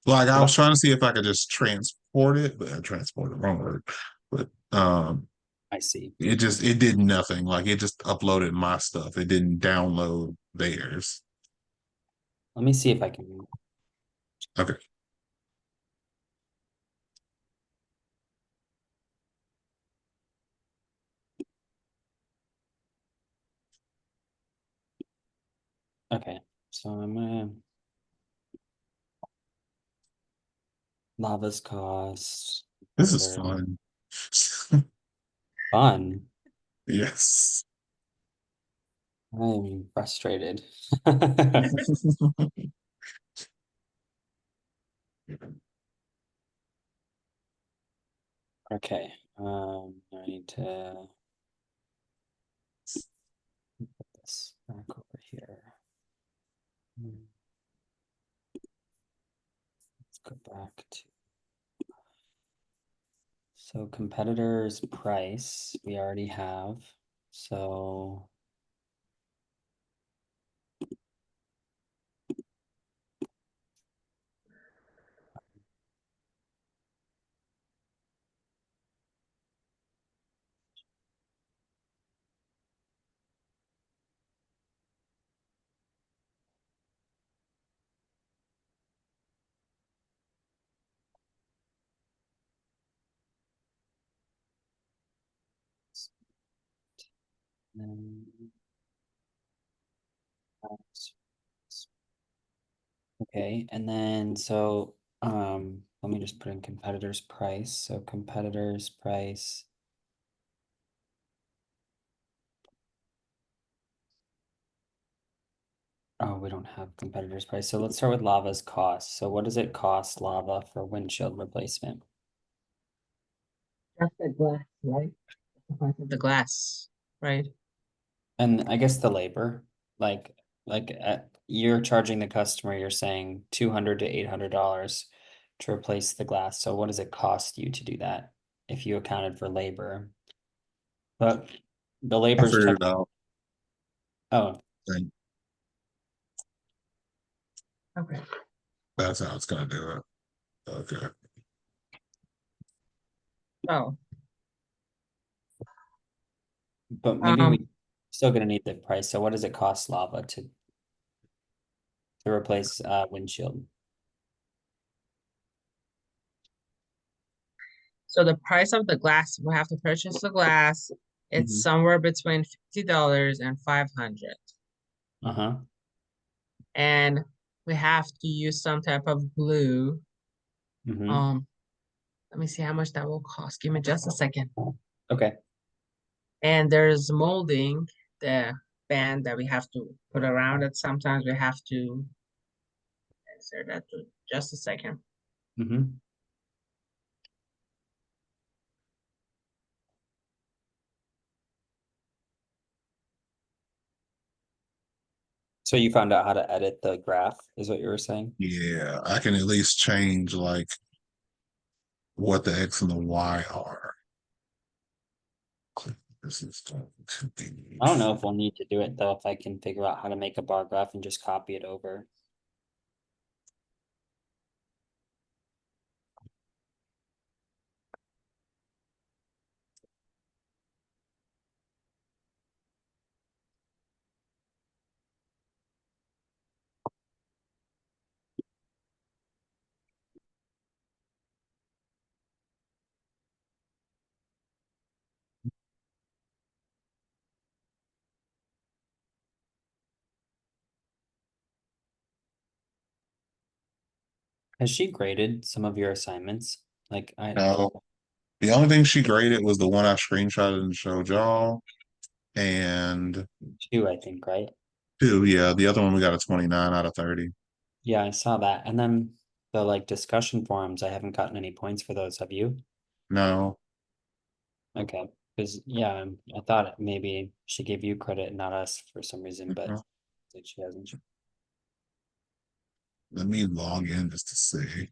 Like I was What? trying to see if I could just transport it, but transport the wrong word. But I see. it did nothing. Like it just uploaded my stuff. It didn't download theirs. Let me see if I can. Okay. Okay, so I'm gonna lava's cost. This is Editor. fun. Fun. Yes. I'm frustrated. Okay, I need to put this back over here. Let's go back to, so competitors price, we already have. So um, okay, and then so let me just put in competitors price. So competitors price. Oh, we don't have competitors price. So let's start with lava's cost. So what does it cost lava for windshield replacement? Just the glass, right? The price of the glass, right? And I guess the labor, like you're charging the customer, you're saying 200 to $800 to replace the glass. So what does it cost you to do that? if you accounted for labor. But the I labor's figured tough. it out. Oh, And Okay. that's how it's gonna do it. Okay. So, but maybe um, we still gonna need the price. So what does it cost lava to replace windshield? so the price of the glass, we have to purchase the glass. It's Mhm. somewhere between $50 and 500. Uh-huh. And we have to use some type of glue. Mm-hmm. Um, Let me see how much that will cost. Give me just a second. Okay. And there's molding, the band that we have to put around it. Sometimes we have to insert that to just a second. Mm-hmm. So you found out how to edit the graph, is what you were saying? Yeah, I can at least change like what the X and the Y are. This is going to be I don't know if we'll need to do it though, if I can figure out how to make a bar graph and just copy it over. Has she graded some of your assignments? Like I no. The only thing she graded was the one I screenshotted and showed y'all. And two, I think, right? two, yeah, the other one we got a 29 out of 30. Yeah, I saw that. And then the like discussion forums, I haven't gotten any points for those. Have you? No. Okay. Because yeah, I thought maybe she gave you credit, not us for some reason, but No. like she hasn't. Let me log in just to see.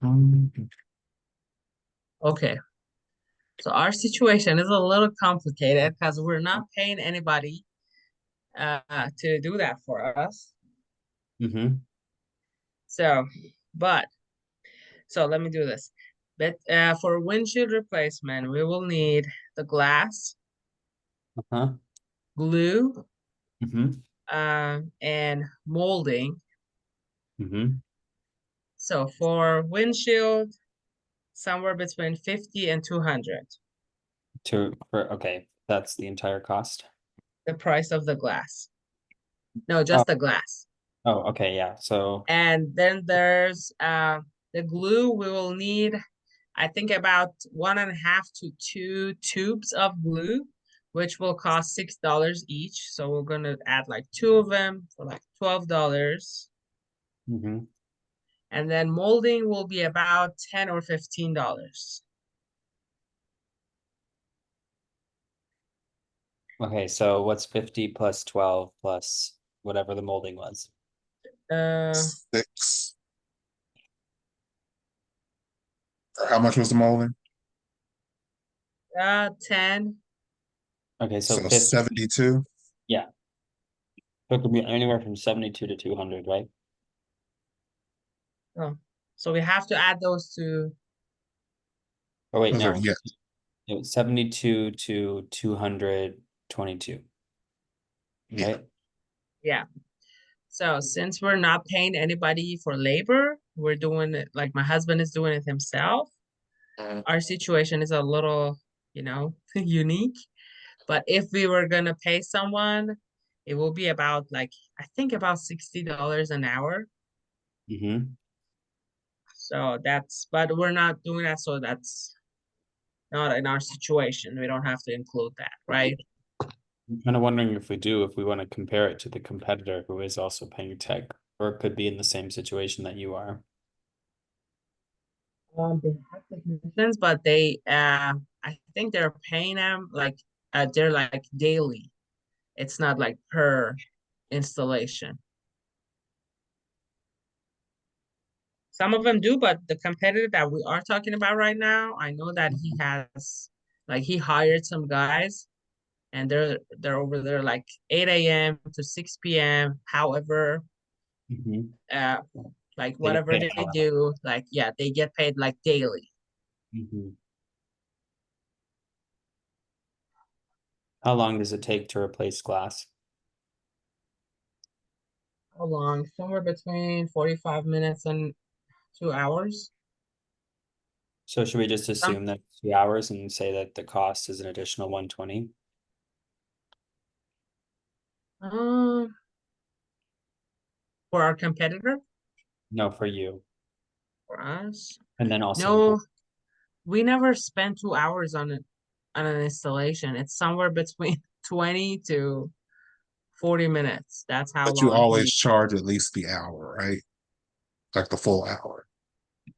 Mm, Okay. So our situation is a little complicated because we're not paying anybody to do that for us. Mm-hmm. So, but so let me do this. But for windshield replacement, we will need the glass, Uh-huh. glue, Mm-hmm. and molding. Mm-hmm. So for windshield, somewhere between 50 and 200, Okay, that's the entire cost. the price of the glass. No, Oh, just the glass. okay, yeah. So And then there's the glue. We will need, I think, about 1.5 to 2 tubes of glue, which will cost $6 each. So we're gonna add like two of them for like $12. mhm. And then molding will be about $10 or $15. Okay, so what's 50 plus 12 plus whatever the molding was? Uh, 6. How much was the molding? 10. Okay, so So 50, 72. yeah. So it could be anywhere from 72 to 200, right? Oh, so we have to add those to. Or wait, Those are, no. yeah. It was 72 to 222, Yeah. right? Yeah. So since we're not paying anybody for labor, we're doing it like my husband is doing it himself. Mhm. Our situation is a little, unique. But if we were gonna pay someone, it will be about like I think about $60 an hour. Mm-hmm. So but we're not doing that, so that's not in our situation. We don't have to include that, right? I'm kind of wondering if we do, if we want to compare it to the competitor who is also paying tech, or could be in the same situation that you are. They have technicians, but I think they're paying them like they're like daily. It's not like per installation. Some of them do, but the competitor that we are talking about right now, I know that he has, like, he hired some guys, and they're over there like 8 a.m. to 6 p.m. However, Mhm. uh, like They get whatever paid they a lot. do, like yeah, they get paid like daily. Mhm. How long does it take to replace glass? How long? Somewhere between 45 minutes and 2 hours. So should we just Some assume that 2 hours and say that the cost is an additional 120? um for our competitor, No, for you. for us. And then also, No, we never spend 2 hours on it on an installation. It's somewhere between 20 to 40 minutes. That's how But you long always he charge at least the hour, right? Like the full hour.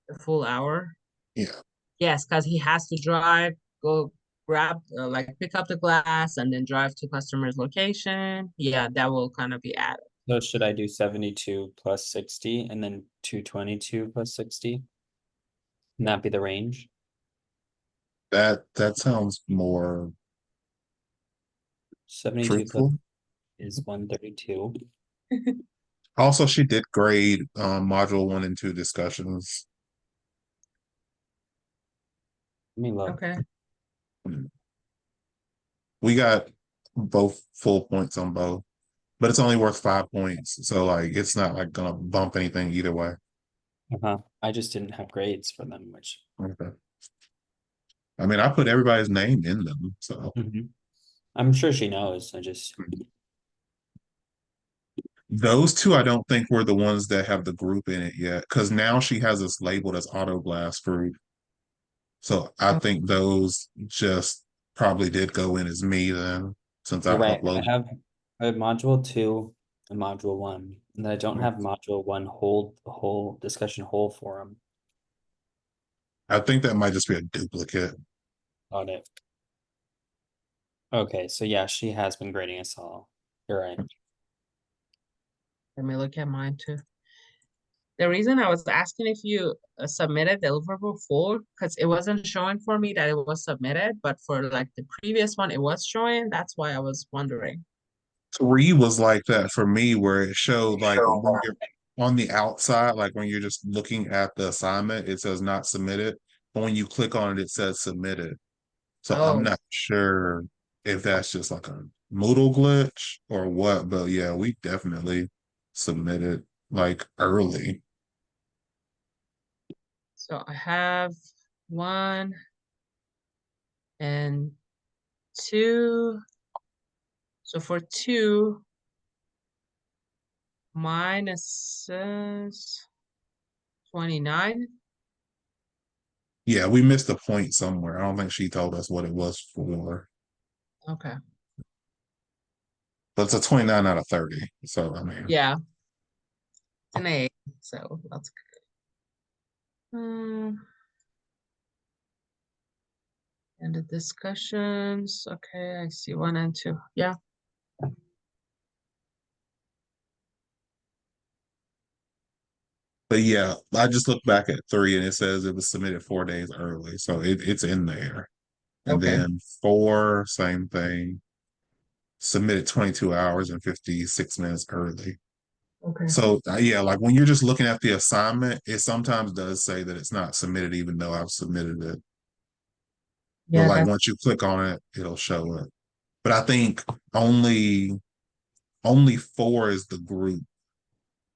the full hour. Yeah. Yes, because he has to drive, go grab, like pick up the glass, and then drive to customer's location. Yeah, that will kind of be added. so should I do 72 plus 60 and then 222 plus 60? And that be the range? That sounds more 72 plus truthful. is 132. Also, she did grade module 1 and 2 discussions. Let me look. Okay. We got both full points on both, but it's only worth 5 points. So like it's not like gonna bump anything either way. I just didn't have grades for them, which Okay. I mean, I put everybody's name in them, so I'm sure she knows. I just those two I don't think were the ones that have the group in it yet, because now she has us labeled as auto blast group. So I Oh, think those just probably did go in as me then, since I you're right. uploaded. I have module two and module one, and I don't have module one whole discussion whole forum I think that might just be a duplicate. on it. Okay, so yeah, she has been grading us all. You're right. let me look at mine too. The reason I was asking if you submitted deliverable full, because it wasn't showing for me that it was submitted, but for like the previous one, it was showing. That's why I was wondering. 3 was like that for me, where it showed like when you're on the outside, like when you're just looking at the assignment, it says not submitted. But when you click on it, it says submitted. So I'm Oh, not sure if that's just like a Moodle glitch or what, but yeah, we definitely submitted like early. so I have one and two. So for two, mine is says 29. Yeah, we missed a point somewhere. I don't think she told us what it was for, Okay. but it's a 29 out of 30. So I mean, Yeah, it's an A. So that's good. And the discussions. Okay, I see one and two. Yeah. but yeah, I just looked back at 3 and it says it was submitted 4 days early. So it's in there. And Okay. then 4, same thing, submitted 22 hours and 56 minutes early. Okay. So yeah, like when you're just looking at the assignment, it sometimes does say that it's not submitted, even though I've submitted it. But Yeah, like that's once you click on it, it'll show it. But I think only 4 is the group.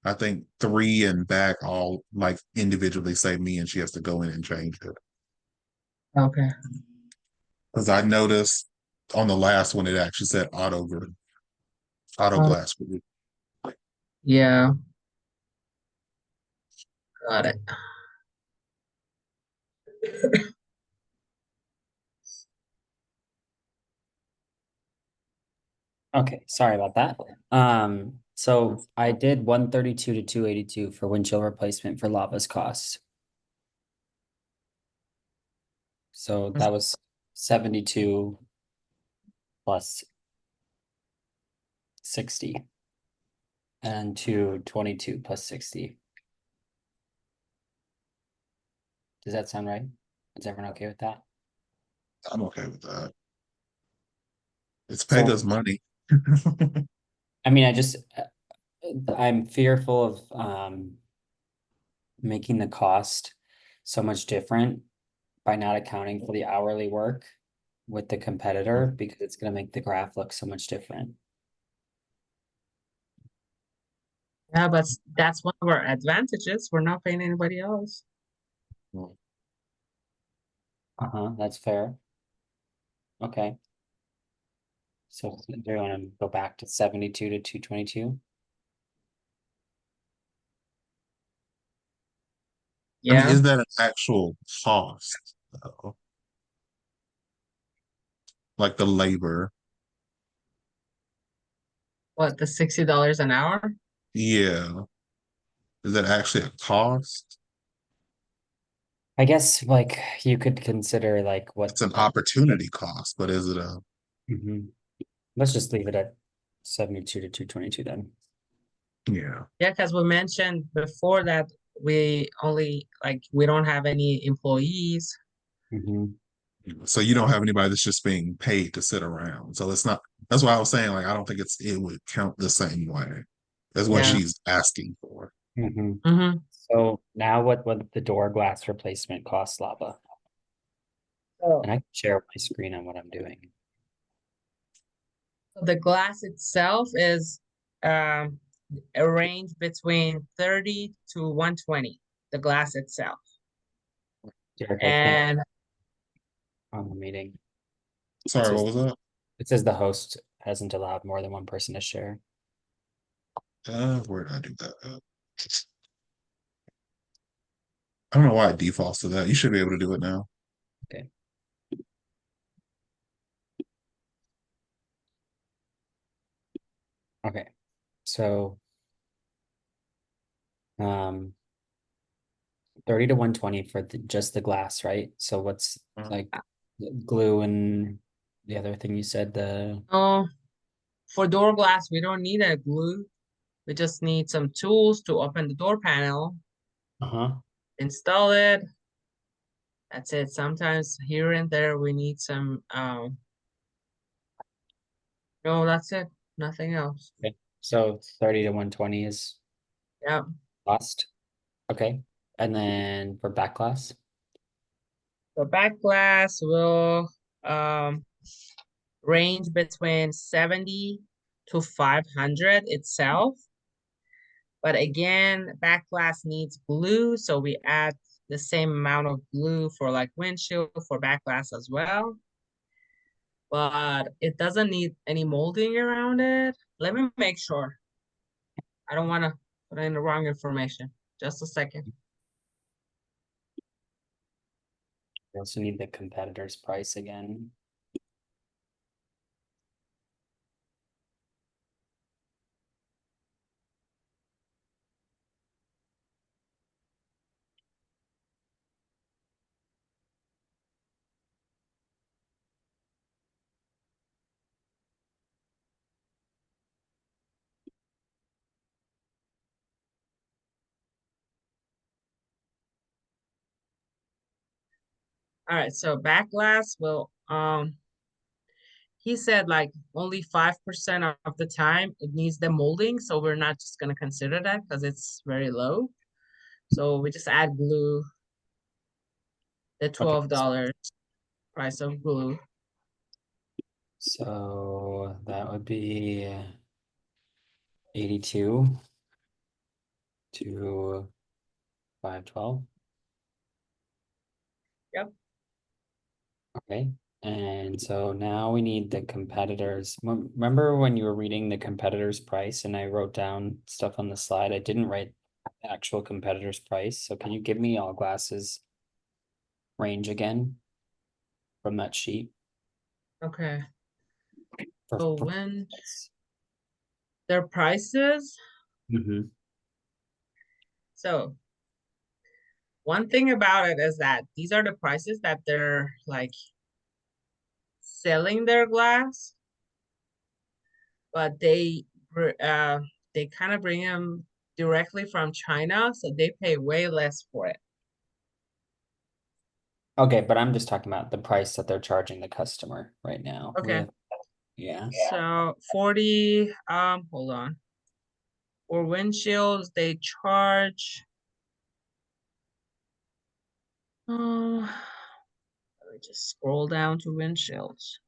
I think 3 and back all like individually say me, and she has to go in and change it. okay. Because I noticed on the last one it actually said auto Um, blast group. yeah, got it. Okay, sorry about that. So I did 132 to 282 for windshield replacement for lava's costs. So that was 72 plus 60 and 222 plus 60. Does that sound right? Is everyone okay with that? I'm okay with that. It's So, Pega's money. I mean, I'm fearful of making the cost so much different by not accounting for the hourly work with the competitor because it's going to make the graph look so much different. Yeah, but that's one of our advantages. We're not paying anybody else. That's fair. Okay. So they're going to go back to 72 to 222. I mean, Yeah. is that an actual cost, though? Like the labor? What, the $60 an hour? Yeah. Is that actually a cost? I guess like you could consider like what It's an like opportunity cost, but is it a Mhm. Let's just leave it at 72 to 222 then. yeah. Yeah, because we mentioned before that we only we don't have any employees. Mhm. So you don't have anybody that's just being paid to sit around. So it's not, that's why I was saying, like, I don't think it would count the same way as what Yeah. she's asking for. Mhm. Mm-hmm. So now what the door glass replacement costs, Lava? So And I can share my screen on what I'm doing. the glass itself is um, a range between 30 to 120, the glass itself. Derek, I can't And on the meeting. It Sorry, what says was that? it says the host hasn't allowed more than one person to share. Where did I do that? I don't know why it defaults to that. You should be able to do it now. Okay. Okay. So 30 to 120 for just the glass, right? So what's like glue and the other thing you said, the oh, for door glass, we don't need a glue. We just need some tools to open the door panel, uh-huh. install it. That's it. Sometimes here and there we need some no, that's it. Nothing else. Okay. So 30 to 120 is Yeah. cost. Okay. And then for back glass. The back glass will um range between 70 to 500 itself. But again, back glass needs glue, so we add the same amount of glue for like windshield for back glass as well. But it doesn't need any molding around it. Let me make sure. I don't want to put in the wrong information. Just a second. We also need the competitor's price again. All right, so back glass will he said like only 5% of the time it needs the molding, so we're not just gonna consider that because it's very low. So we just add glue, the Okay. $12 price of glue. So that would be 82 to 512. Yep. Okay. And so now we need the competitors. Remember when you were reading the competitor's price and I wrote down stuff on the slide? I didn't write the actual competitor's price. So can you give me all glasses range again from that sheet Okay. for, So for when their prices, Mhm. so one thing about it is that these are the prices that they're like selling their glass, but they kind of bring them directly from China, so they pay way less for it. Okay, but I'm just talking about the price that they're charging the customer right now. We Okay. have, yeah. So 40, hold on. For windshields, they charge, let me just scroll down to windshields.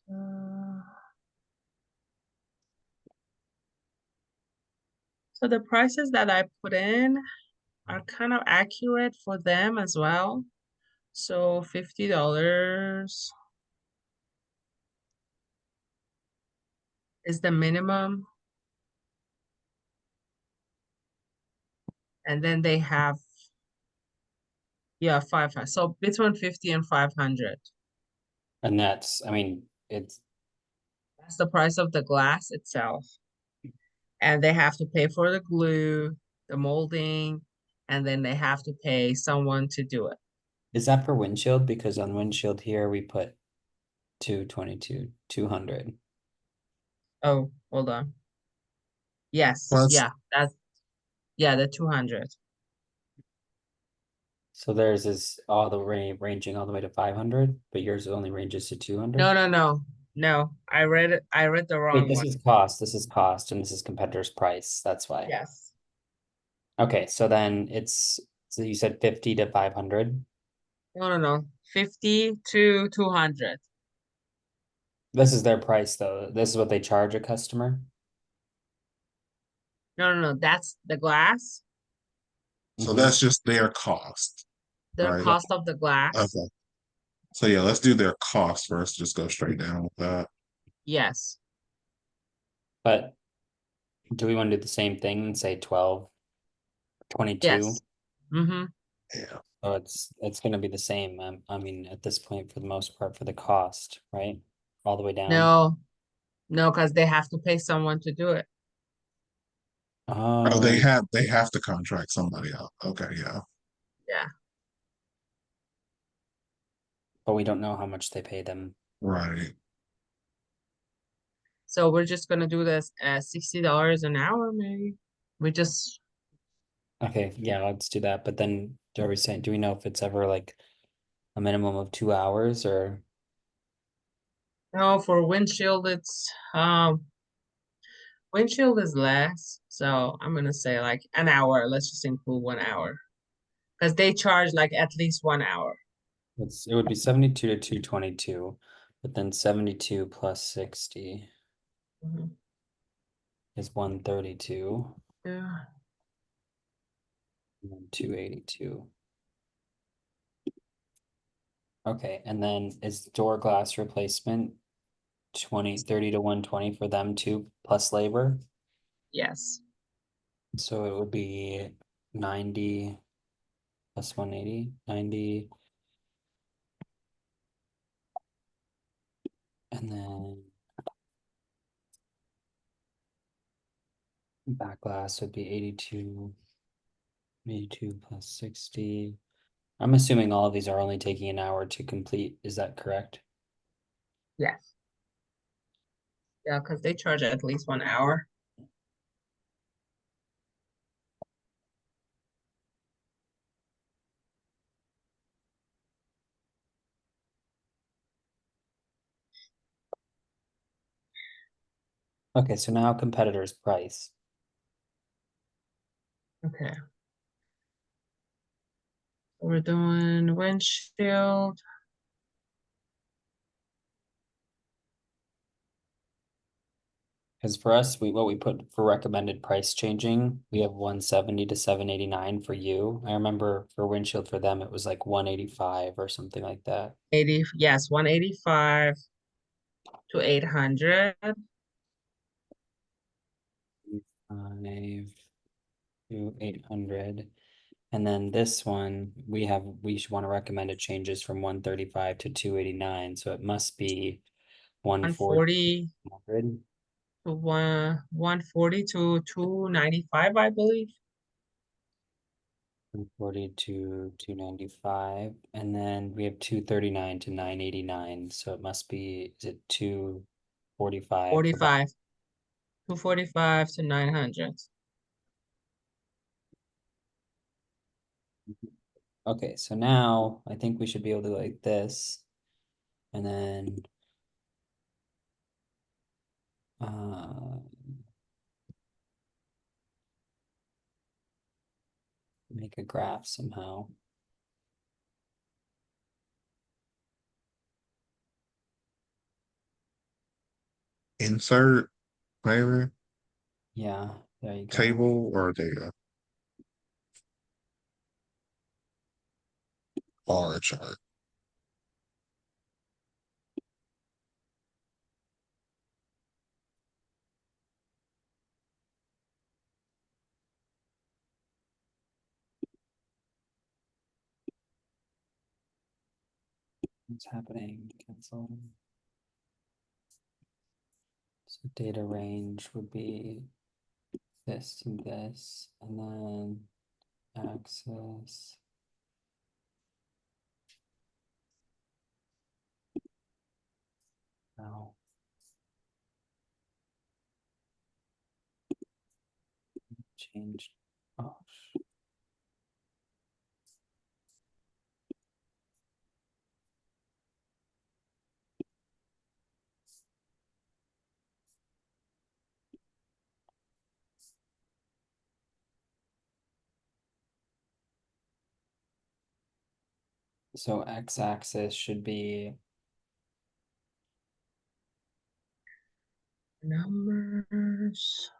Uh, so the prices that I put in are kind of accurate for them as well. So $50 is the minimum. And then they have, yeah, 500. So between 50 and 500. And that's, I mean, it's, That's the price of the glass itself. And they have to pay for the glue, the molding, and then they have to pay someone to do it. is that for windshield? Because on windshield here, we put 222, 200. Oh, hold on. Yes, Plus, yeah, that's yeah, the 200. So theirs is all the ranging all the way to 500, but yours only ranges to No, 200. no, no, no. I read it. I read the Wait, wrong this one. is cost. This is cost, and this is competitor's price. That's why. Yes. Okay, so then so you said 50 to 500. No, no, no. 50 to 200. This is their price though. This is what they charge a customer. No, no, no. That's the glass, so Mhm. that's just their cost, the right? cost of the glass. Okay. So yeah, let's do their cost first. Just go straight down with that. Yes. But do we want to do the same thing and say 12, 22? Yes. Mm-hmm. Yeah. So it's going to be the same. I mean, at this point, for the most part, for the cost, right? All the way down. No, no, because they have to pay someone to do it. Oh, they Oh, have to contract somebody out. Okay, yeah. Yeah. but we don't know how much they pay them. Right. So we're just gonna do this at $60 an hour, maybe. We just Okay, yeah, let's do that. But then are we saying, do we know if it's ever like a minimum of 2 hours or no for windshield. It's windshield is less, so I'm gonna say like an hour. Let's just include 1 hour because they charge like at least 1 hour. it would be 72 to 222, but then 72 plus 60 Mhm. is 132 Yeah. and then 282. Okay, and then is door glass replacement 30 to 120 for them too, plus labor? Yes. So it would be 90 plus 180, 90, and then back glass would be 82 plus 60. I'm assuming all of these are only taking an hour to complete. Is that correct? Yes. Yeah, because they charge at least 1 hour. Okay, so now competitors' price. Okay. We're doing windshield. Because for us, what we put for recommended price changing, we have 170 to 789 for you. I remember for windshield for them, it was like 185 or something like that. 80, yes, 185 to 800. 5 to 800. And then this one, we should want to recommend it changes from 135 to 289. So it must be 140. 140 to 140 to 295, I believe. 140 to 295, and then we have 239 to 989. So it must be, is it 240 45. 45. 245 to 900. Okay, so now I think we should be able to go like this. And then make a graph somehow. Insert, maybe, Yeah, there you go. table or data. Bar chart. What's happening? Cancel. So data range would be this to this, and then axis. Now change. Oh, so x-axis should be Numbers.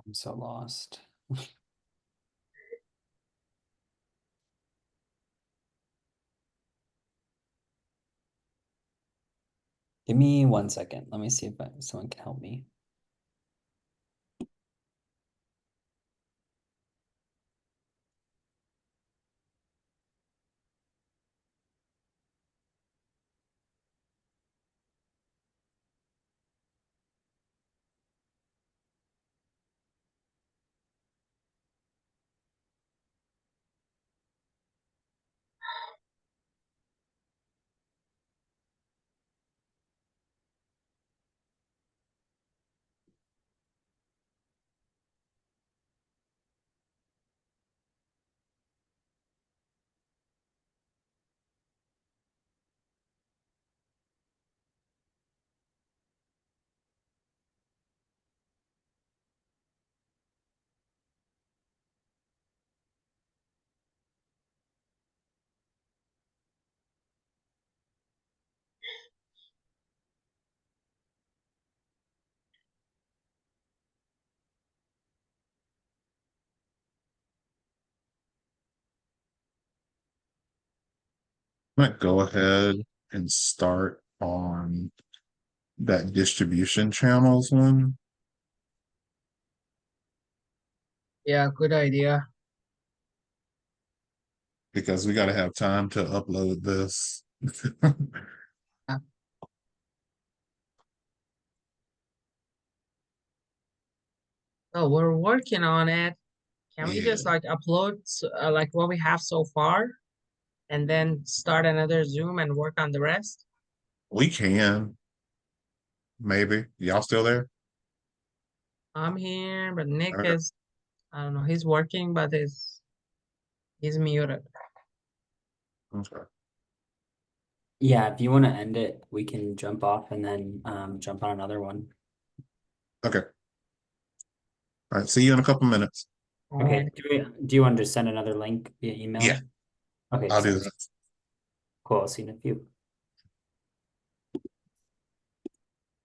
I'm so lost. Give me 1 second. Let me see if someone can help me. Might go ahead and start on that distribution channels one Yeah, good idea. because we got to have time to upload this. Oh, we're working on it. Can we Yeah, just like upload like what we have so far and then start another Zoom and work on the rest? we can. Maybe. Y'all still there? I'm here, but Nick Okay. is, I don't know, he's working, but he's muted. Okay. Yeah, if you want to end it, we can jump off and then jump on another one. Okay. All right. See you in a couple minutes. All Okay, right. do you want to just send another link via Yeah, email? Okay, I'll do sounds that. cool. I'll see you in a few.